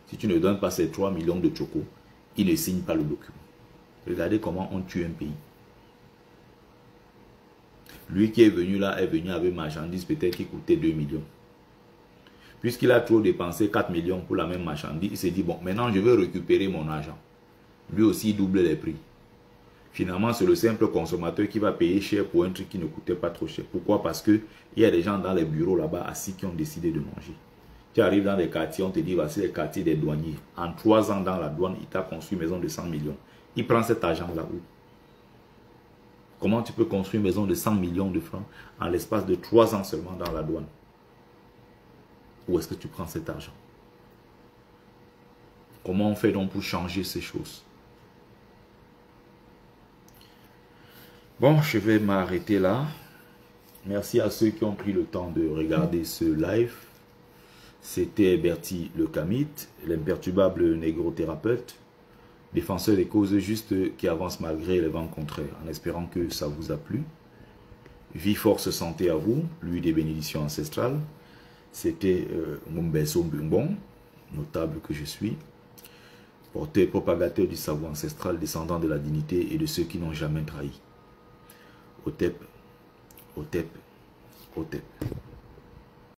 Si tu ne donnes pas ces 3 millions de chocos, il ne signe pas le document. Regardez comment on tue un pays. Lui qui est venu là, est venu avec marchandise peut-être qui coûtait 2 millions. Puisqu'il a trop dépensé 4 millions pour la même marchandise, il s'est dit, bon, maintenant je vais récupérer mon argent. Lui aussi, il double les prix. Finalement, c'est le simple consommateur qui va payer cher pour un truc qui ne coûtait pas trop cher. Pourquoi? Parce qu'il y a des gens dans les bureaux là-bas assis qui ont décidé de manger. Tu arrives dans des quartiers, on te dit, voici les quartiers des douaniers. En 3 ans dans la douane, il t'a construit une maison de 100 millions. Il prend cet argent là où? Comment tu peux construire une maison de 100 millions de francs en l'espace de 3 ans seulement dans la douane? Où est-ce que tu prends cet argent? Comment on fait donc pour changer ces choses? Bon, je vais m'arrêter là. Merci à ceux qui ont pris le temps de regarder ce live. C'était Bertie le Kamite, l'imperturbable négro-thérapeute, défenseur des causes justes qui avance malgré les vents contraires, en espérant que ça vous a plu. Vie, force, santé à vous, lui des bénédictions ancestrales. C'était Mumbeso Mbungbon, notable que je suis, porteur propagateur du savoir ancestral, descendant de la dignité et de ceux qui n'ont jamais trahi. Otep, Otep, Otep.